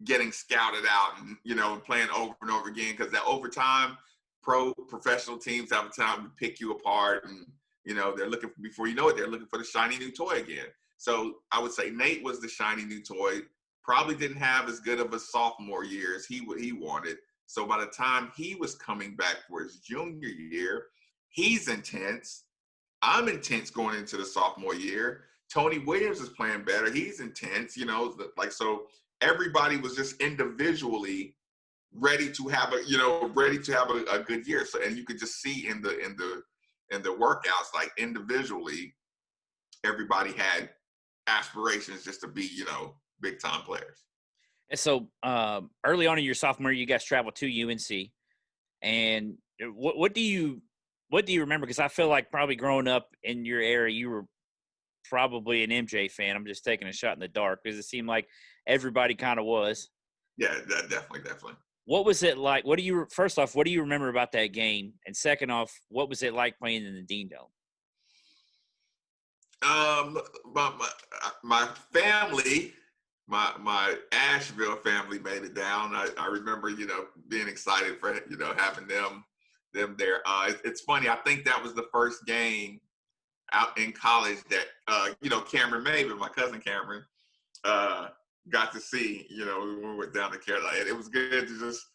getting scouted out and playing over and over again, because that over time professional teams have a time to pick you apart, and they're looking for, before you know it, they're looking for the shiny new toy again. So I would say Nate was the shiny new toy. Probably didn't have as good of a sophomore year as he wanted. So by the time he was coming back for his junior year, he's intense. I'm intense going into the sophomore year. Tony Williams is playing better. He's intense, so everybody was just individually ready to have a good year. So, and you could just see in the workouts, like individually, everybody had aspirations just to be, big time players. And so early on in your sophomore year, you guys traveled to UNC. And what do you remember? Because I feel like probably growing up in your era, you were probably an MJ fan. I'm just taking a shot in the dark because it seemed like everybody kind of was. Yeah, definitely. What was it like? First off, what do you remember about that game? And second off, what was it like playing in the Dean Dome? My family, my Asheville family made it down. I remember, being excited for, having them there. It's funny. I think that was the first game out in college that, Cameron Maybin, my cousin Cameron, got to see, when we went down to Carolina. It was good to just,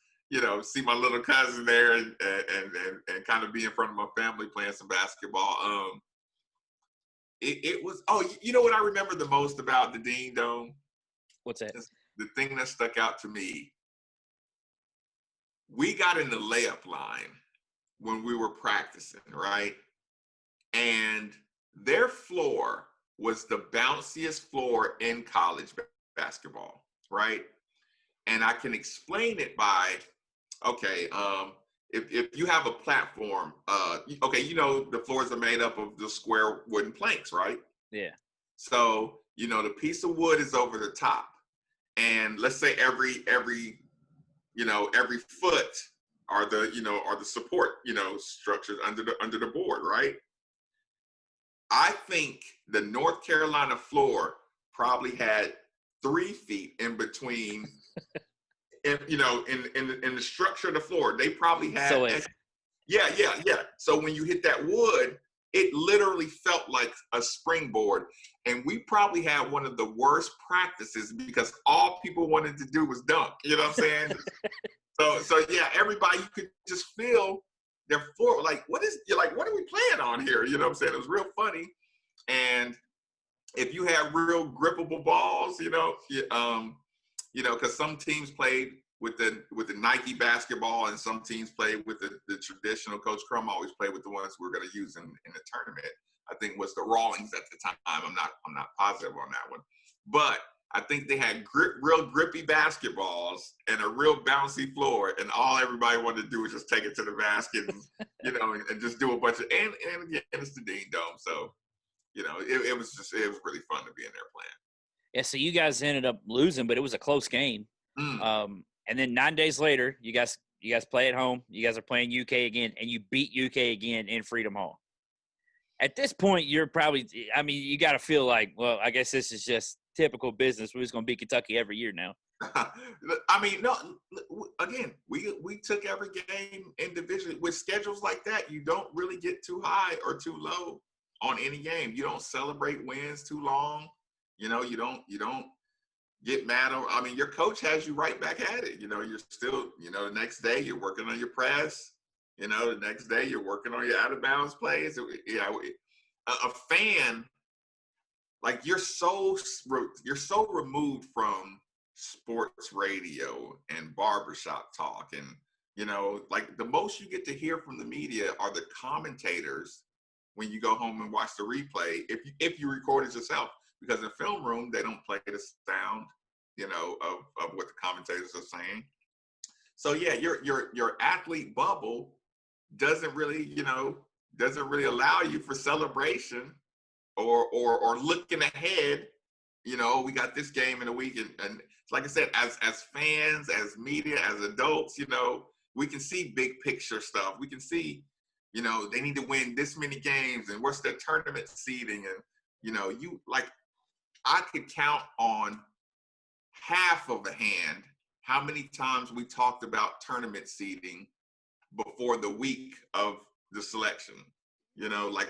see my little cousin there and kind of be in front of my family playing some basketball. It was, you know what I remember the most about the Dean Dome? What's that? The thing that stuck out to me, we got in the layup line when we were practicing, right? And their floor was the bounciest floor in college basketball, right? And I can explain it by, okay, if you have a platform, the floors are made up of the square wooden planks, right? Yeah. So, the piece of wood is over the top. And let's say every foot are the support, structures under the board, right? I think the North Carolina floor probably had 3 feet in between. In the structure of the floor, they probably had. So yeah. So when you hit that wood, it literally felt like a springboard. And we probably had one of the worst practices because all people wanted to do was dunk. You know what I'm saying? so yeah, everybody, you could just feel their floor. Like, what are we playing on here? You know what I'm saying? It was real funny. And if you had real grippable balls, because some teams played with the Nike basketball and some teams played with the traditional. Coach Crum always played with the ones we were going to use in the tournament. I think was the Rawlings at the time. I'm not positive on that one, but I think they had real grippy basketballs and a real bouncy floor, and all everybody wanted to do was just take it to the basket, and, and just do a bunch of and again, it's the Dean Dome, so it was really fun to be in there playing. Yeah, so you guys ended up losing, but it was a close game. And then 9 days later, you guys play at home. You guys are playing UK again, and you beat UK again in Freedom Hall. At this point, you're probably – I mean, you got to feel like, well, I guess this is just typical business. We're just going to beat Kentucky every year now. I mean, no, again, we took every game individually. With schedules like that, you don't really get too high or too low on any game. You don't celebrate wins too long. You don't get mad. I mean, your coach has you right back at it. You're still, the next day you're working on your press. The next day you're working on your out of bounds plays. A fan, like you're so removed from sports radio and barbershop talk and You know, like the most you get to hear from the media are the commentators when you go home and watch the replay, if you record it yourself, because in film room they don't play the sound, you know, of what the commentators are saying. So yeah, your athlete bubble doesn't really, you know, doesn't really allow you for celebration or looking ahead. You know, we got this game in a week, and like I said, as fans, as media, as adults, you know, we can see big picture stuff. We can see, you know, they need to win this many games, and what's their tournament seeding, and you know, I could count on half of a hand how many times we talked about tournament seeding before the week of the selection. You know, like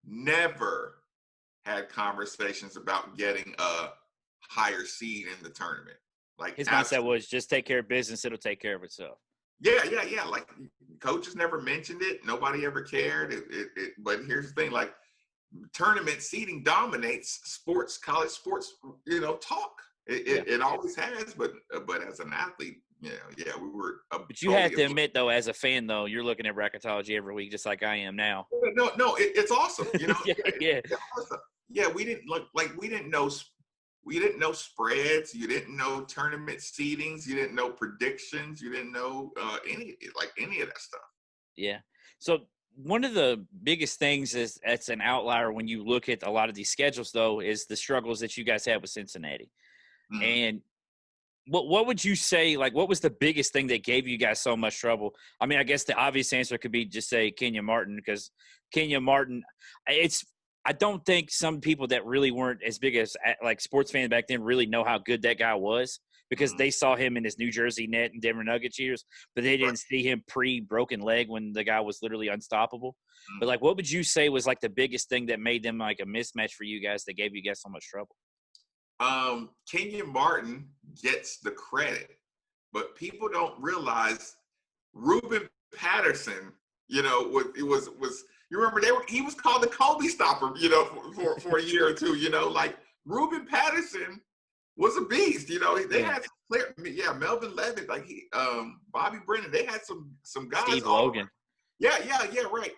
never had conversations about getting a higher seed in the tournament. Like His mindset was just take care of business; it'll take care of itself. Yeah. Like coaches never mentioned it. Nobody ever cared. But here's the thing: like tournament seeding dominates sports, college sports. You know, talk. It always has. But as an athlete, you know, yeah, we were. But you have to admit, though, as a fan, though, you're looking at bracketology every week, just like I am now. No, it's awesome. You know, yeah. It's awesome. Yeah, we didn't look like we didn't know spreads. You didn't know tournament seedings. You didn't know predictions. You didn't know any of that stuff. Yeah. So one of the biggest things is that's an outlier when you look at a lot of these schedules, though, is the struggles that you guys had with Cincinnati. Mm-hmm. And what would you say, like, what was the biggest thing that gave you guys so much trouble? I mean, I guess the obvious answer could be just say Kenyon Martin, because Kenyon Martin, I don't think some people that really weren't as big as like sports fans back then really know how good that guy was, because they saw him in his New Jersey net and Denver Nuggets years, but they didn't see him pre-broken leg when the guy was literally unstoppable. But like, what would you say was like the biggest thing that made them like a mismatch for you guys that gave you guys so much trouble? Kenyon Martin gets the credit, but people don't realize Ruben Patterson, you know, was you remember he was called the Kobe stopper, you know, for a year or two, you know, like Ruben Patterson was a beast, you know. They had some Melvin Levitt, like Bobby Brennan, they had some guys. Steve Logan. Yeah, right.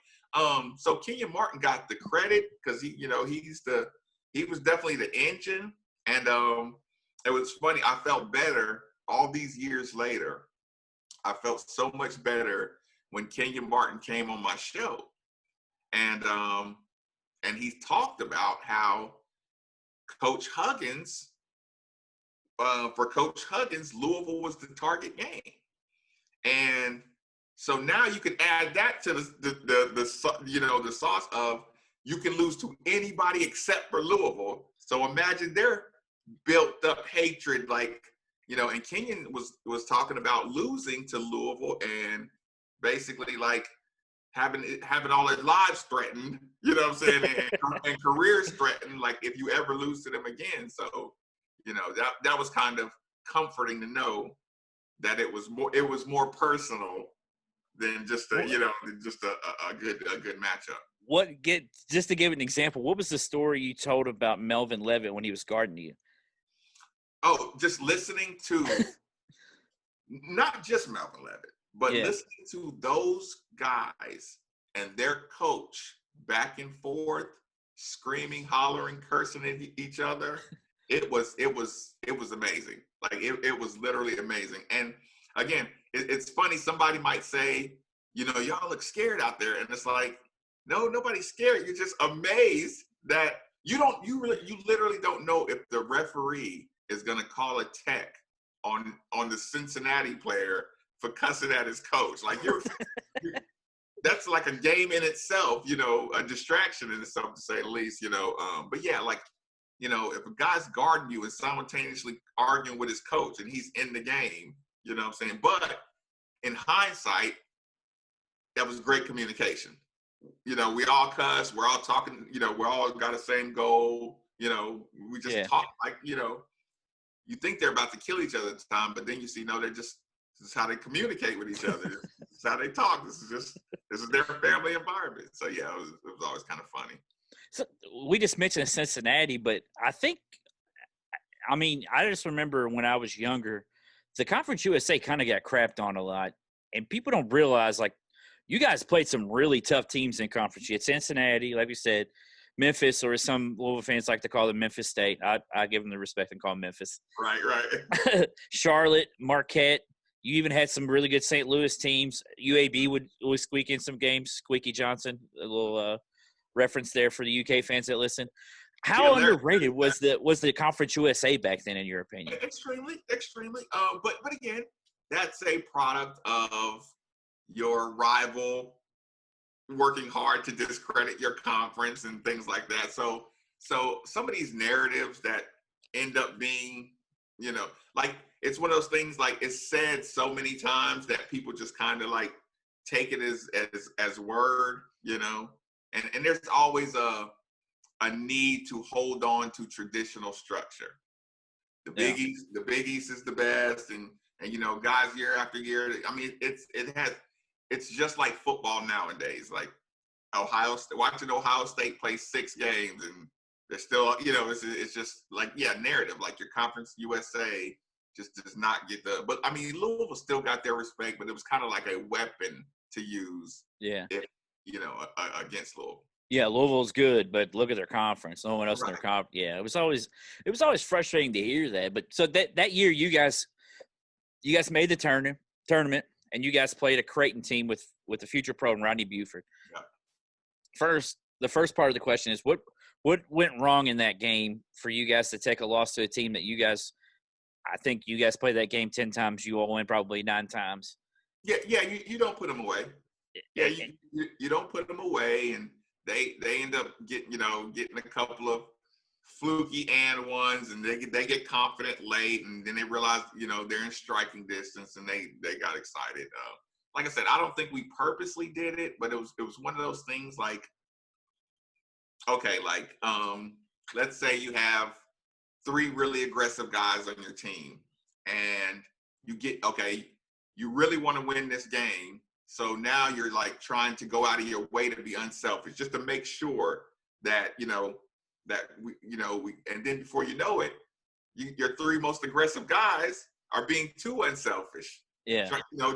So Kenyon Martin got the credit because he was definitely the engine. And it was funny. I felt better all these years later. I felt so much better when Kenyon Martin came on my show, and he talked about how Coach Huggins, for Coach Huggins, Louisville was the target game, and so now you can add that to the sauce of you can lose to anybody except for Louisville. So imagine their built up hatred, like, you know, and Kenyon was talking about losing to Louisville and basically like having all their lives threatened, you know what I'm saying, and careers threatened, like if you ever lose to them again. So, you know, that was kind of comforting to know that it was more personal than just a good matchup. Just to give an example, what was the story you told about Melvin Levitt when he was guarding you? Oh, just listening to not just Melvin Levitt, but listening to those guys and their coach back and forth, screaming, hollering, cursing at each other. It was amazing. Like it was literally amazing. And again, it's funny. Somebody might say, you know, y'all look scared out there, and it's like, no, nobody's scared. You're just amazed that you literally don't know if the referee is going to call a tech on the Cincinnati player for cussing at his coach. Like that's like a game in itself, you know, a distraction in itself, to say the least, you know. But yeah, like, you know, if a guy's guarding you and simultaneously arguing with his coach and he's in the game, you know what I'm saying? But in hindsight, that was great communication. You know, we all cuss, we're all talking, you know, we're all got the same goal, you know, we just talk like, you know, you think they're about to kill each other at the time, but then you see, no, this is how they communicate with each other. This is how they talk. This is their family environment. So yeah, it was always kind of funny. So we just mentioned Cincinnati, but I just remember when I was younger, the Conference USA kind of got crapped on a lot, and people don't realize, like, you guys played some really tough teams in conference. You had Cincinnati, like you said, Memphis, or as some Louisville fans like to call them, Memphis State. I give them the respect and call them Memphis. Right. Charlotte, Marquette. You even had some really good St. Louis teams. UAB would always squeak in some games. Squeaky Johnson, a little reference there for the UK fans that listen. How underrated was the Conference USA back then, in your opinion? Extremely. But again, that's a product of your rival working hard to discredit your conference and things like that. So some of these narratives that end up being, like, it's one of those things, like, it's said so many times that people just kind of like take it as word, and there's always a need to hold on to traditional structure. The Big East is the best, and guys year after year. I mean, it's just like football nowadays. Like watching Ohio State play 6 games, and they're still, it's just like, narrative. Like, your Conference USA just does not get but I mean, Louisville still got their respect, but it was kind of like a weapon to use. Yeah. If, against Louisville. Yeah, Louisville's good, but look at their conference. No one else in Right. their conference. Yeah, it was always frustrating to hear that. But so that year, you guys made the tournament, and you guys played a Creighton team with the future pro and Rodney Buford. Yeah. The first part of the question is, what went wrong in that game for you guys to take a loss to a team that I think you guys played that game 10 times. You all win probably 9 times. Yeah. You don't put them away. Yeah, you don't put them away, and they end up getting a couple of fluky and ones, and they get confident late, and then they realize they're in striking distance, and they got excited. Like I said, I don't think we purposely did it, but it was one of those things, like, okay, like, let's say you have 3 really aggressive guys on your team, and you really want to win this game. So now you're like trying to go out of your way to be unselfish, just to make sure that, and then before you know it, your 3 most aggressive guys are being too unselfish. Yeah.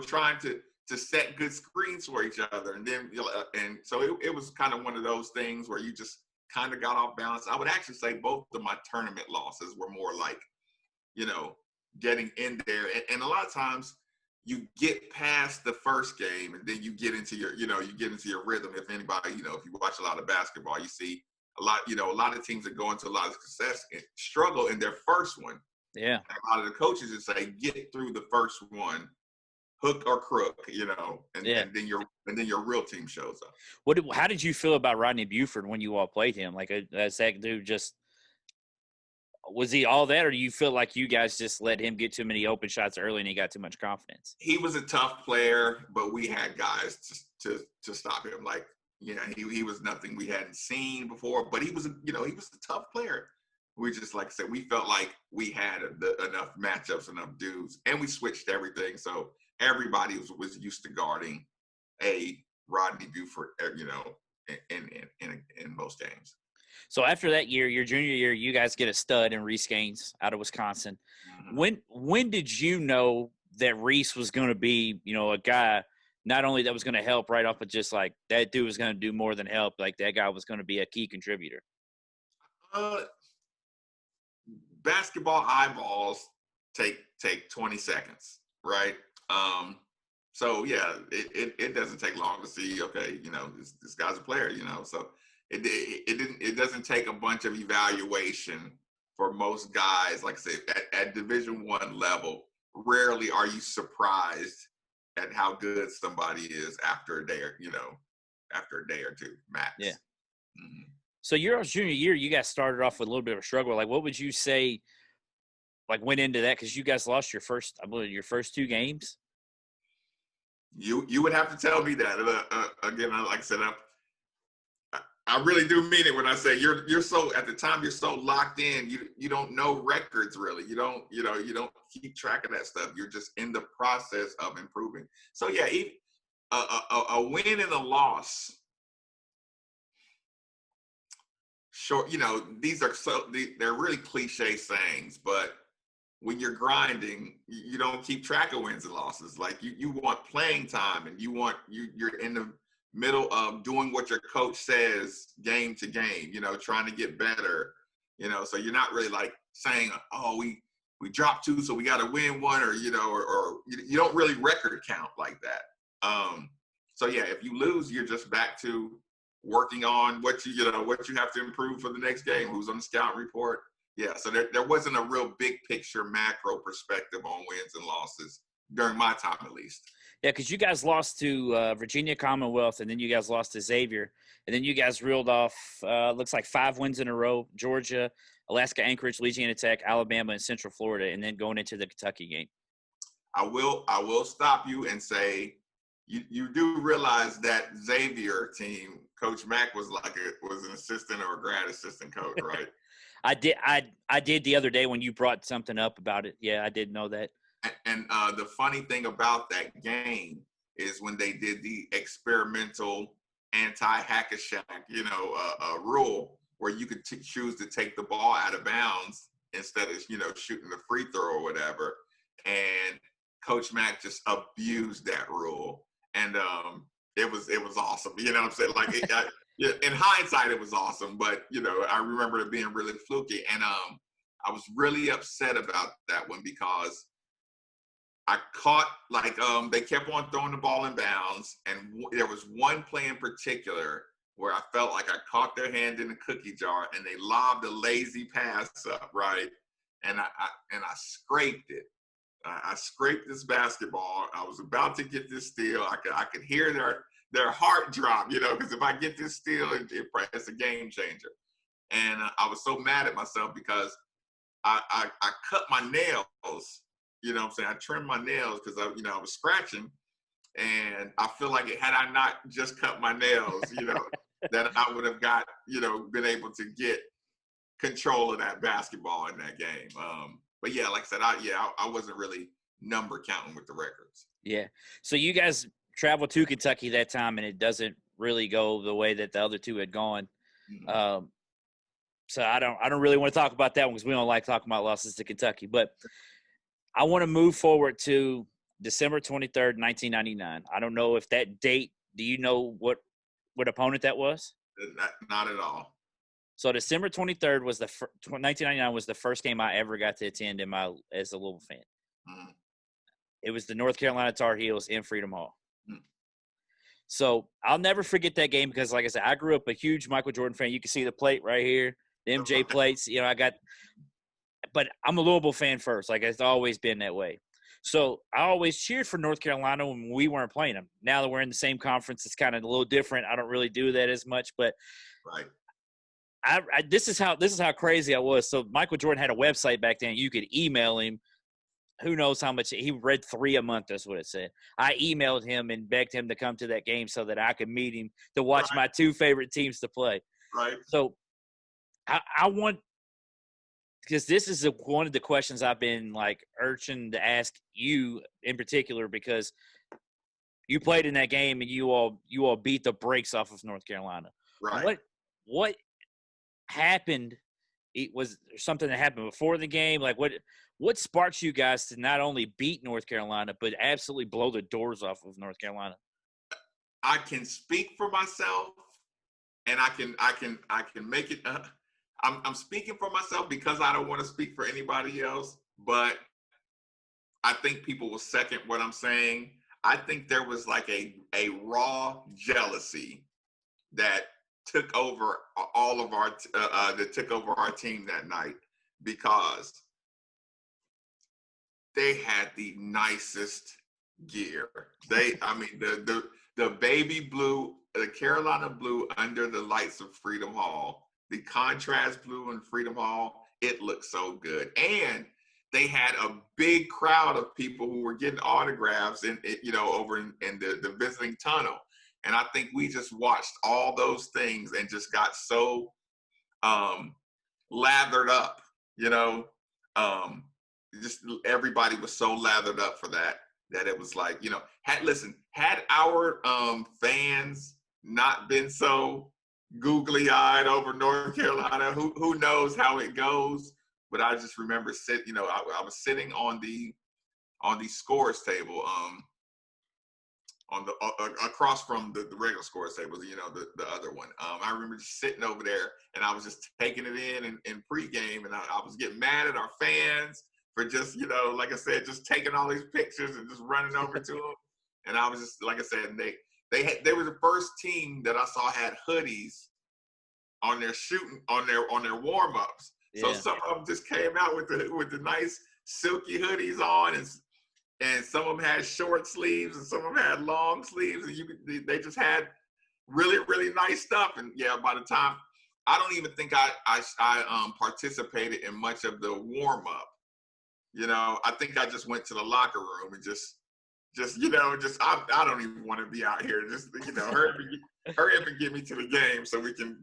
Trying to set good screens for each other. And then, and so it was kind of one of those things where you just kind of got off balance. I would actually say both of my tournament losses were more like, getting in there. And a lot of times, you get past the first game, and then you get into your rhythm. If anybody, if you watch a lot of basketball, you see a lot of teams that go into a lot of success and struggle in their first one. Yeah. And a lot of the coaches would say, get through the first one, hook or crook, and then your real team shows up. How did you feel about Rodney Buford when you all played him? Like, as that dude, just was he all that, or do you feel like you guys just let him get too many open shots early and he got too much confidence? He was a tough player, but we had guys to stop him. Like, he was nothing we hadn't seen before, but he was a tough player. We just, like I said, we felt like we had enough matchups, enough dudes, and we switched everything. So everybody was used to guarding a Rodney Buford, in most games. So after that year, your junior year, you guys get a stud in Reese Gaines out of Wisconsin. Mm-hmm. When did you know that Reese was going to be, a guy not only that was going to help right off, but just like that dude was going to do more than help? Like, that guy was going to be a key contributor. Basketball eyeballs take 20 seconds, right? So yeah, it doesn't take long to see, okay, this guy's a player, so it doesn't take a bunch of evaluation for most guys. Like I said, at Division I level, rarely are you surprised at how good somebody is after a day or two max. Yeah. Mm-hmm. So your junior year, you guys started off with a little bit of a struggle. Like, what would you say, like, went into that? Because you guys lost your first 2 games. You would have to tell me that. Again, like I said, I really do mean it when I say you're so, at the time, you're so locked in. You don't know records really. You don't keep track of that stuff. You're just in the process of improving. So yeah, a win and a loss. Sure, these are they're really cliche sayings, but when you're grinding, you don't keep track of wins and losses. Like you want playing time, and you're in the middle of doing what your coach says game to game, trying to get better, so you're not really like saying, oh, we dropped 2, so we got to win 1, or you don't really record count like that. So yeah, if you lose, you're just back to working on what you have to improve for the next game, who's on the scout report. Yeah, so there wasn't a real big picture macro perspective on wins and losses during my time, at least. Yeah, because you guys lost to Virginia Commonwealth, and then you guys lost to Xavier, and then you guys reeled off looks like 5 wins in a row: Georgia, Alaska Anchorage, Louisiana Tech, Alabama, and Central Florida, and then going into the Kentucky game. I will stop you and say you do realize that Xavier team, Coach Mack was an assistant or a grad assistant coach, right? I did the other day when you brought something up about it. Yeah, I did know that. And the funny thing about that game is when they did the experimental anti-hack-a-shack, rule where you could choose to take the ball out of bounds instead of, shooting the free throw or whatever. And Coach Mack just abused that rule. And it was awesome. You know what I'm saying? Like, in hindsight, it was awesome. But, I remember it being really fluky. And I was really upset about that one because I caught, they kept on throwing the ball in bounds. And there was one play in particular where I felt like I caught their hand in the cookie jar and they lobbed a lazy pass up, right? And I scraped it. I scraped this basketball. I was about to get this steal. I could hear their heart drop, because if I get this steal, it's a game changer. And I was so mad at myself because I cut my nails. You know what I'm saying? I trimmed my nails because I was scratching, and I feel like had I not just cut my nails, that I would have got, been able to get control of that basketball in that game. But yeah, like I said, I wasn't really number counting with the records. Yeah. So you guys traveled to Kentucky that time, and it doesn't really go the way that the other two had gone. Mm-hmm. So I don't really want to talk about that one because we don't like talking about losses to Kentucky. But I want to move forward to December 23rd, 1999. I don't know if that date. Do you know what opponent that was? Not at all. So December 23rd was 1999 was the first game I ever got to attend as a Louisville fan. Mm. It was the North Carolina Tar Heels in Freedom Hall. Mm. So I'll never forget that game because, like I said, I grew up a huge Michael Jordan fan. You can see the plate right here, the MJ plates. But I'm a Louisville fan first. Like, it's always been that way. So I always cheered for North Carolina when we weren't playing them. Now that we're in the same conference, it's kind of a little different. I don't really do that as much, but right. This is how crazy I was. So Michael Jordan had a website back then. You could email him. Who knows how much he read 3 a month. That's what it said. I emailed him and begged him to come to that game so that I could meet him to watch my 2 favorite teams to play. Right. So I want, because this is one of the questions I've been urging to ask you in particular, because you played in that game and you all beat the brakes off of North Carolina. Right. What happened? It was something that happened before the game. What sparked you guys to not only beat North Carolina but absolutely blow the doors off of North Carolina? I can speak for myself, and I can make it. I'm speaking for myself because I don't want to speak for anybody else. But I think people will second what I'm saying. I think there was a raw jealousy that took over all of our team that night, because they had the nicest gear. The baby blue, the Carolina blue under the lights of Freedom Hall, the contrast blue in Freedom Hall, it looked so good. And they had a big crowd of people who were getting autographs over in the visiting tunnel. And I think we just watched all those things and just got so lathered up, just everybody was so lathered up for that it was had our fans not been so googly-eyed over North Carolina, who knows how it goes. but I just remember I was sitting on the scores table, on the across from the regular scores table, the other one. I remember just sitting over there, and I was just taking it in pregame, and I was getting mad at our fans for just, like I said, just taking all these pictures and just running over to them. And I was just, like I said, they were the first team that I saw had hoodies on their warm ups. Yeah. So some of them just came out with the nice silky hoodies on, and some of them had short sleeves, and some of them had long sleeves, and they just had really, really nice stuff. And yeah, by the time, I don't even think I participated in much of the warm up. I think I just went to the locker room and just I don't even want to be out here. Just hurry up and get me to the game so we can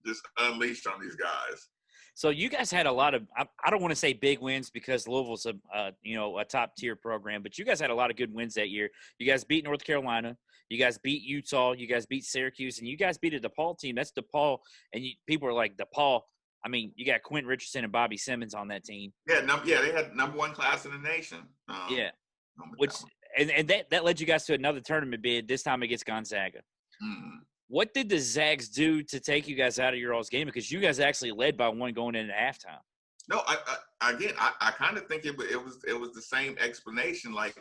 just unleash on these guys. So you guys had a lot of, I don't want to say big wins because Louisville's a top tier program, but you guys had a lot of good wins that year. You guys beat North Carolina, you guys beat Utah, you guys beat Syracuse, and you guys beat a DePaul team. That's DePaul, and people are like, DePaul. I mean, you got Quentin Richardson and Bobby Simmons on that team. Yeah, they had #1 class in the nation. Yeah, and that led you guys to another tournament bid, this time against Gonzaga. Mm-hmm. What did the Zags do to take you guys out of your all's game? Because you guys actually led by one going into halftime. No, I kind of think it was the same explanation. Like,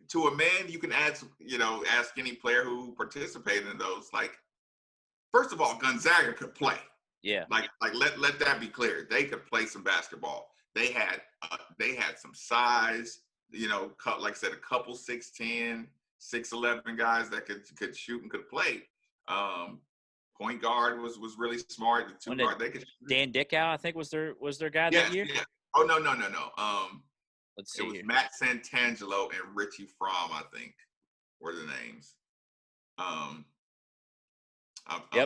to a man, you can ask any player who participated in those. Like, first of all, Gonzaga could play. Yeah. Like let that be clear. They could play some basketball. They had some size. Like I said, a couple 6'10", 6'11" guys that could shoot and could play. Point guard was really smart. The two guard, they could shoot. Dan Dickow, I think, was their guy that year. Yeah. Oh no. Let's see. It was here. Matt Santangelo and Richie Fromm, I think, were the names.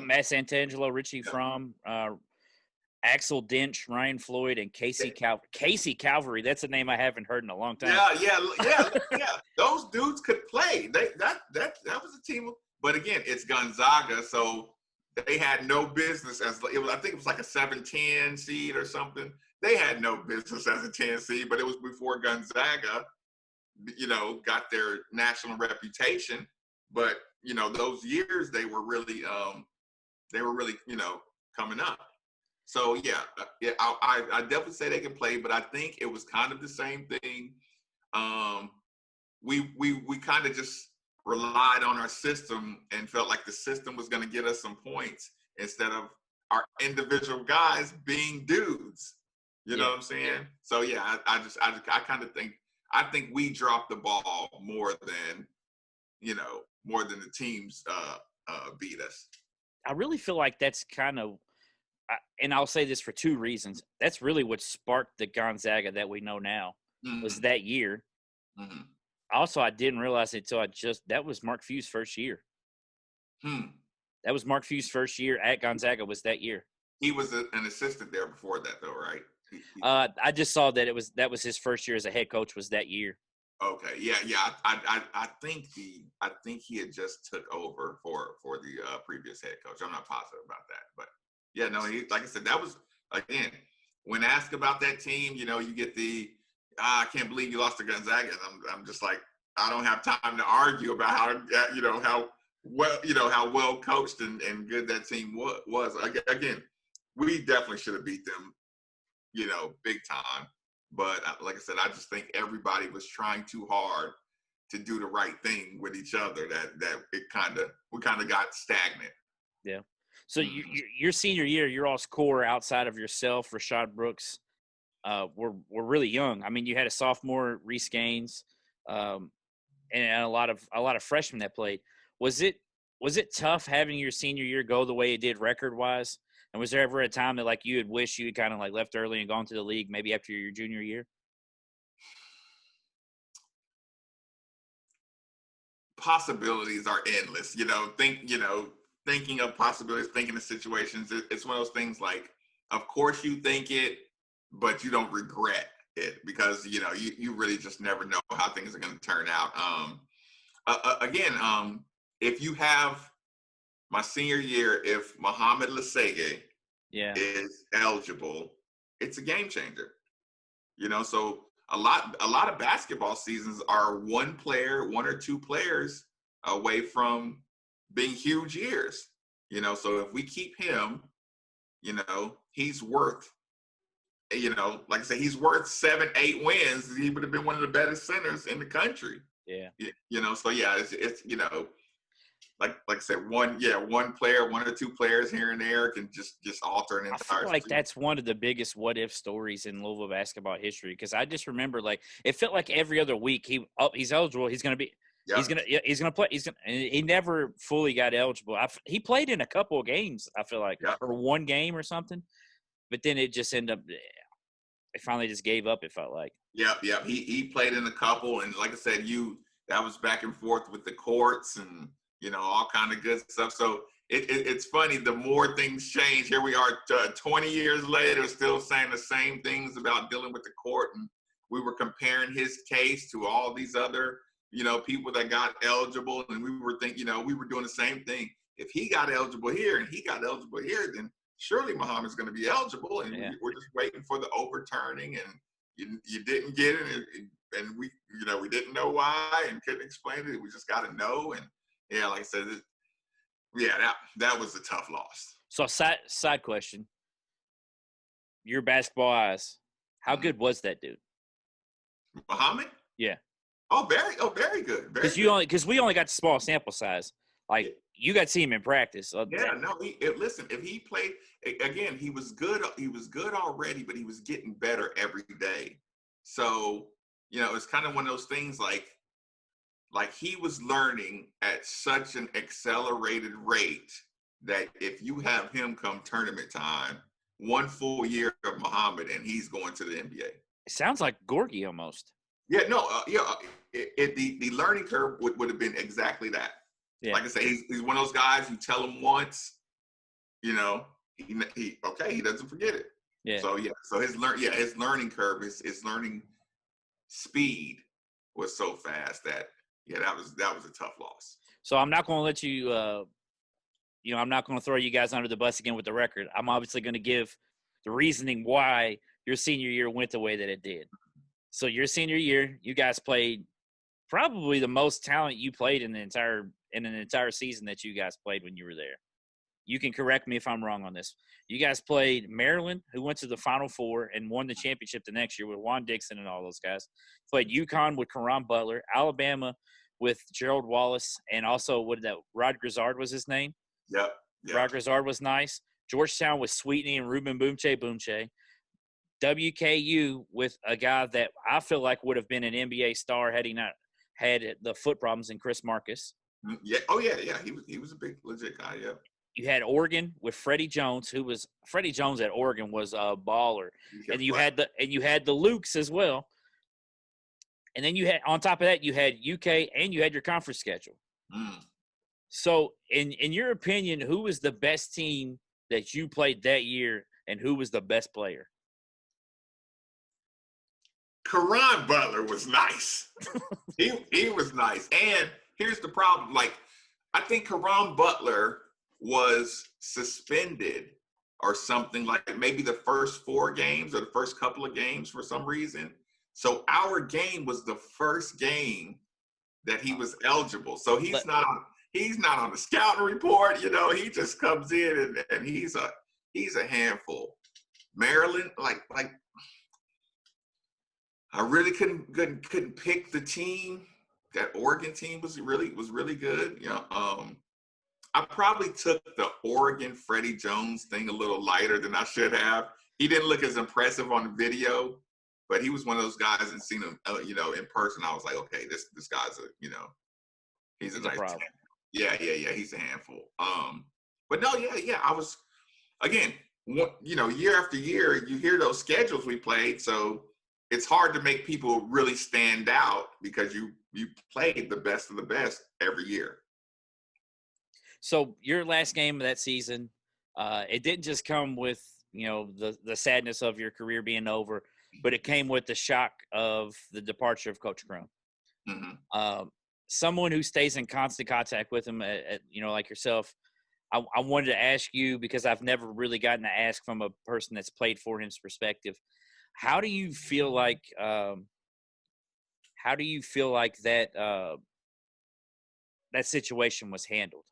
Matt Santangelo, Richie Fromm, Axel Dench, Ryan Floyd, and Casey Calvary. That's a name I haven't heard in a long time. Yeah. Those dudes could play. That was a team. But again, it's Gonzaga, so they had no business I think it was like a 7-10 seed or something. They had no business as a 10 seed, but it was before Gonzaga, got their national reputation. But those years they were really coming up. So I definitely say they can play, but I think it was kind of the same thing. We kind of just relied on our system and felt like the system was going to get us some points instead of our individual guys being dudes. You know what I'm saying? So I kind of think we dropped the ball more than the teams beat us. I really feel like that's kind of, and I'll say this for two reasons. That's really what sparked the Gonzaga that we know now, was that year. Mm-hmm. Also, I didn't realize it until that was Mark Few's first year. That was Mark Few's first year at Gonzaga, was that year. He was an assistant there before that, though, right? I just saw that was his first year as a head coach, was that year. Okay, yeah. I think he had just took over for the previous head coach. I'm not positive about that, but yeah, no. Like I said, that was, again, when asked about that team, you get the I can't believe you lost to Gonzaga. And I'm just like, I don't have time to argue about how well coached and good that team was. Again, we definitely should have beat them, big time. But like I said, I just think everybody was trying too hard to do the right thing with each other. That we kind of got stagnant. Yeah. So your senior year, your all's core outside of yourself, Rashad Brooks, were really young. I mean, you had a sophomore, Reese Gaines, and a lot of freshmen that played. Was it tough having your senior year go the way it did record wise? And was there ever a time that you had wished you had kind of left early and gone to the league maybe after your junior year? Possibilities are endless. Thinking of possibilities, thinking of situations. It's one of those things of course you think it, but you don't regret it because, you really just never know how things are going to turn out. If you have my senior year, if Muhammad Lasege is eligible, it's a game changer. So a lot of basketball seasons are one or two players away from being huge years. So if we keep him, he's worth, like I said, he's worth 7-8 wins. He would have been one of the better centers in the country. Yeah. So yeah, it's like I said, one player, one or two players here and there can just alter an entire. I feel like that's one of the biggest what if stories in Louisville basketball history, because I just remember, like, it felt like every other week he's eligible, he's gonna be. Yep. He's gonna play. He never fully got eligible. He played in a couple of games, I feel like, yep. or one game or something, but then it just ended up. They finally just gave up. It felt like. Yep. He played in a couple, and like I said, that was back and forth with the courts and all kind of good stuff. So it's funny. The more things change, here we are 20 years later, still saying the same things about dealing with the court, and we were comparing his case to all these other people that got eligible, and we were thinking, we were doing the same thing. If he got eligible here and he got eligible here, then surely Muhammad's going to be eligible, and we're just waiting for the overturning, and you didn't get it, and we didn't know why and couldn't explain it. We just got to know, and like I said, that was a tough loss. So side question, your basketball eyes, how good was that dude? Muhammad? Yeah. Very good. Because we only got the small sample size. Like, you got to see him in practice. Listen, if he played again, he was good. He was good already, but he was getting better every day. So, it's kind of one of those things like he was learning at such an accelerated rate that if you have him come tournament time, one full year of Muhammad and he's going to the NBA. It sounds like Gorgie almost. Yeah, no, the learning curve would have been exactly that. Yeah. Like I say, he's one of those guys, you tell him once, he doesn't forget it. Yeah. So his learning curve, his learning speed was so fast that that was a tough loss. So I'm not going to let you, I'm not going to throw you guys under the bus again with the record. I'm obviously going to give the reasoning why your senior year went the way that it did. So your senior year, you guys played probably the most talent you played in an entire season that you guys played when you were there. You can correct me if I'm wrong on this. You guys played Maryland, who went to the Final Four and won the championship the next year with Juan Dixon and all those guys. Played UConn with Karan Butler, Alabama with Gerald Wallace, and also Rod Grizzard was his name? Yep. Rod Grizzard was nice. Georgetown with Sweetney and Ruben Boomche. WKU with a guy that I feel like would have been an NBA star had he not had the foot problems in Chris Marcus. Yeah. Oh yeah. He was a big legit guy. Yeah. You had Oregon with Freddie Jones, Freddie Jones at Oregon was a baller, and you had the Lukes as well. And then you had, on top of that, you had UK and you had your conference schedule. So in your opinion, who was the best team that you played that year, and who was the best player? Karan Butler was nice. he was nice. And here's the problem. Like, I think Karan Butler was suspended or something, like maybe the first 4 games or the first couple of games for some reason. So our game was the first game that he was eligible. So he's not on the scouting report. He just comes in and he's a handful. Maryland, like I really couldn't pick the team. That Oregon team was really good. I probably took the Oregon Freddie Jones thing a little lighter than I should have. He didn't look as impressive on the video, but he was one of those guys, and seen him, in person. I was like, okay, this guy's he's a nice problem. Yeah. He's a handful. But no, yeah. I was, again, year after year, you hear those schedules we played, so it's hard to make people really stand out because you played the best of the best every year. So your last game of that season, it didn't just come with, the sadness of your career being over, but it came with the shock of the departure of Coach Crum. Mm-hmm. Someone who stays in constant contact with him, like yourself, I wanted to ask you, because I've never really gotten to ask from a person that's played for him's perspective. How do you feel like that situation was handled?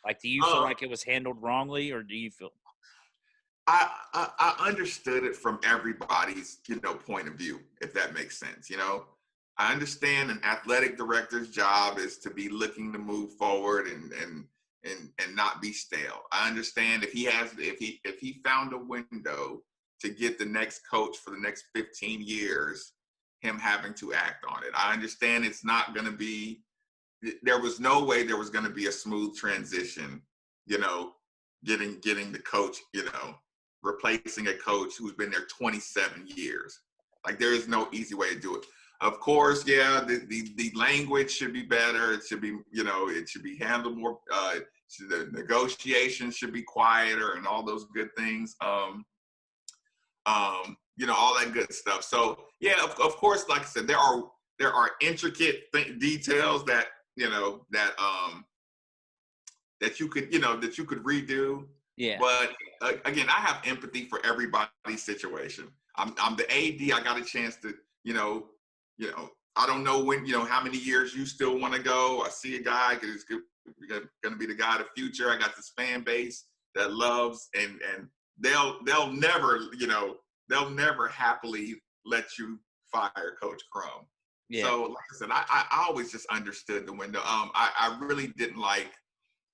Like, do you feel like it was handled wrongly, or do you feel? I understood it from everybody's, point of view, if that makes sense. I understand an athletic director's job is to be looking to move forward and not be stale. I understand if he found a window to get the next coach for the next 15 years, him having to act on it. I understand it's not going to be. There was no way there was going to be a smooth transition. Getting the coach. Replacing a coach who's been there 27 years. Like, there is no easy way to do it. Of course, yeah, the language should be better. It should be, it should be handled more. The negotiations should be quieter and all those good things. All that good stuff. So yeah, of course, like I said, there are intricate details that that you could redo. Yeah. But again, I have empathy for everybody's situation. I'm the AD. I got a chance to, I don't know when, how many years you still want to go. I see a guy who's going to be the guy of the future. I got this fan base that loves, and they'll never happily let you fire Coach Crum. Yeah. So like I said, I always just understood the window. I really didn't like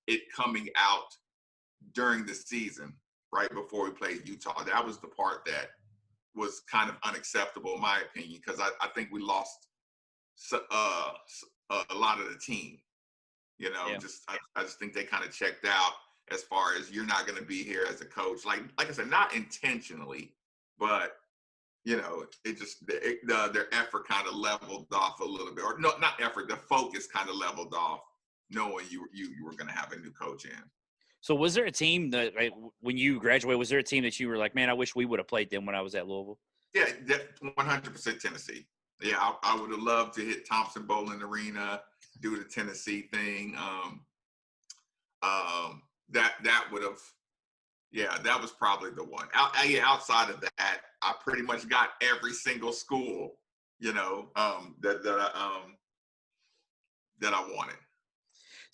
it coming out during the season, right before we played Utah. That was the part that was kind of unacceptable, in my opinion, because I think we lost a lot of the team. Yeah. I just think they kind of checked out as far as, you're not going to be here as a coach. Like I said, not intentionally, but it just their effort kind of leveled off a little bit, or no, not effort. The focus kind of leveled off, knowing you were going to have a new coach in. So was there a team that, like, when you graduated, was there a team that you were like, man, I wish we would have played them when I was at Louisville? Yeah, 100% Tennessee. Yeah, I would have loved to hit Thompson Bowling Arena, do the Tennessee thing. That would have, that was probably the one. Outside of that, I pretty much got every single school, that I wanted.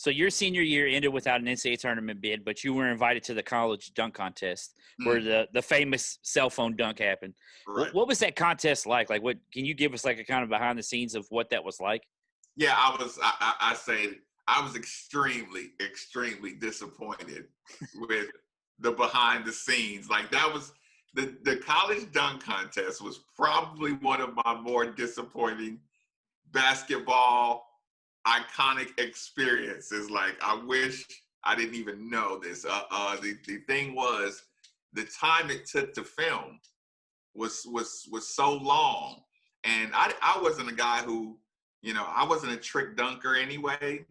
So your senior year ended without an NCAA tournament bid, but you were invited to the college dunk contest, where the famous cell phone dunk happened. Right. What was that contest like? Like, what can you give us, like, a kind of behind the scenes of what that was like? Yeah, I say I was extremely, extremely disappointed with the behind the scenes. Like, that was the college dunk contest was probably one of my more disappointing basketball iconic experiences. Like, I wish I didn't even know this. The thing was, the time it took to film was so long, and I wasn't a guy who, I wasn't a trick dunker anyway.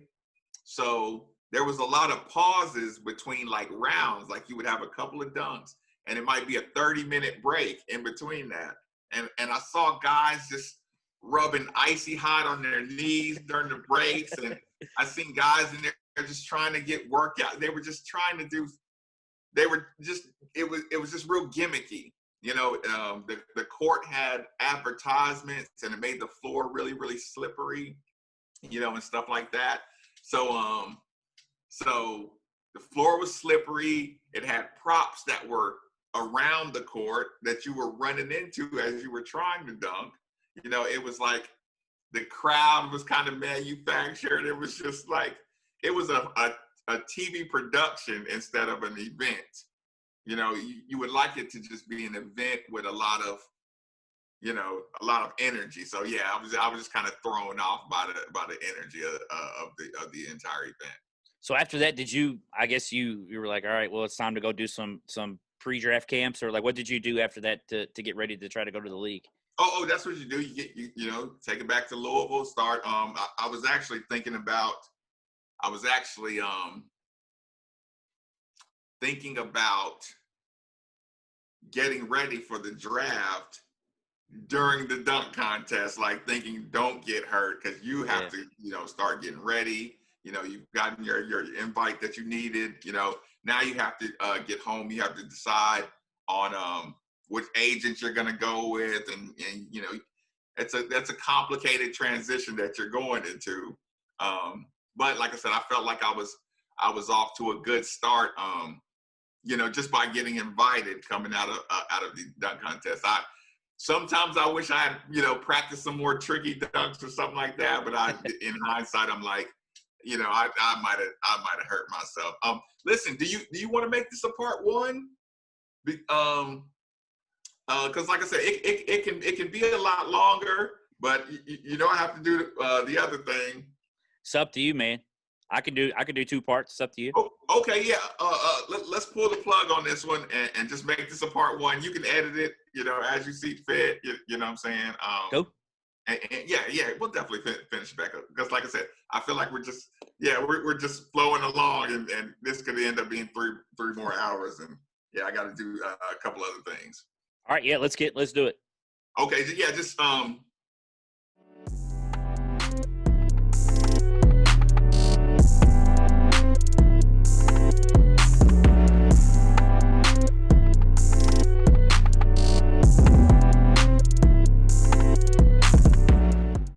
So there was a lot of pauses between, like, rounds. Like, you would have a couple of dunks, and it might be a 30-minute break in between that. And I saw guys just rubbing icy hot on their knees during the breaks, and I seen guys in there just trying to get workout. They were just trying to do. It was just real gimmicky. The court had advertisements, and it made the floor really, really slippery, and stuff like that. So the floor was slippery. It had props that were around the court that you were running into as you were trying to dunk. It was like the crowd was kind of manufactured. It was just like, it was a TV production instead of an event. You would like it to just be an event with a lot of energy. So yeah, I was just kind of thrown off by the energy of the entire event. So after that, I guess you were like, all right, well, it's time to go do some pre-draft camps, or like, what did you do after that to get ready to try to go to the league? Oh, that's what you do. You get, take it back to Louisville, start. I was actually thinking about getting ready for the draft during the dunk contest, like thinking, don't get hurt, because you have to, start getting ready. you've gotten your invite that you needed. Now you have to get home. You have to decide on which agent you're going to go with, and that's a complicated transition that you're going into. But like I said, I felt like I was off to a good start. Just by getting invited coming out of the dunk contest. Sometimes I wish I had practiced some more tricky dunks or something like that. But in hindsight, I'm like, I might have hurt myself. Listen, do you want to make this a part one? Because like I said, it can be a lot longer, but you don't have to do the other thing. It's up to you, man. I can do 2 parts. It's up to you. Oh, okay, yeah. Let's pull the plug on this one and just make this a part one. You can edit it, as you see fit. You know what I'm saying? Go. And yeah, we'll definitely finish back up because, like I said, I feel like we're just flowing along, and this could end up being three more hours, and yeah, I got to do a couple other things. All right, yeah, let's do it. Okay, yeah, just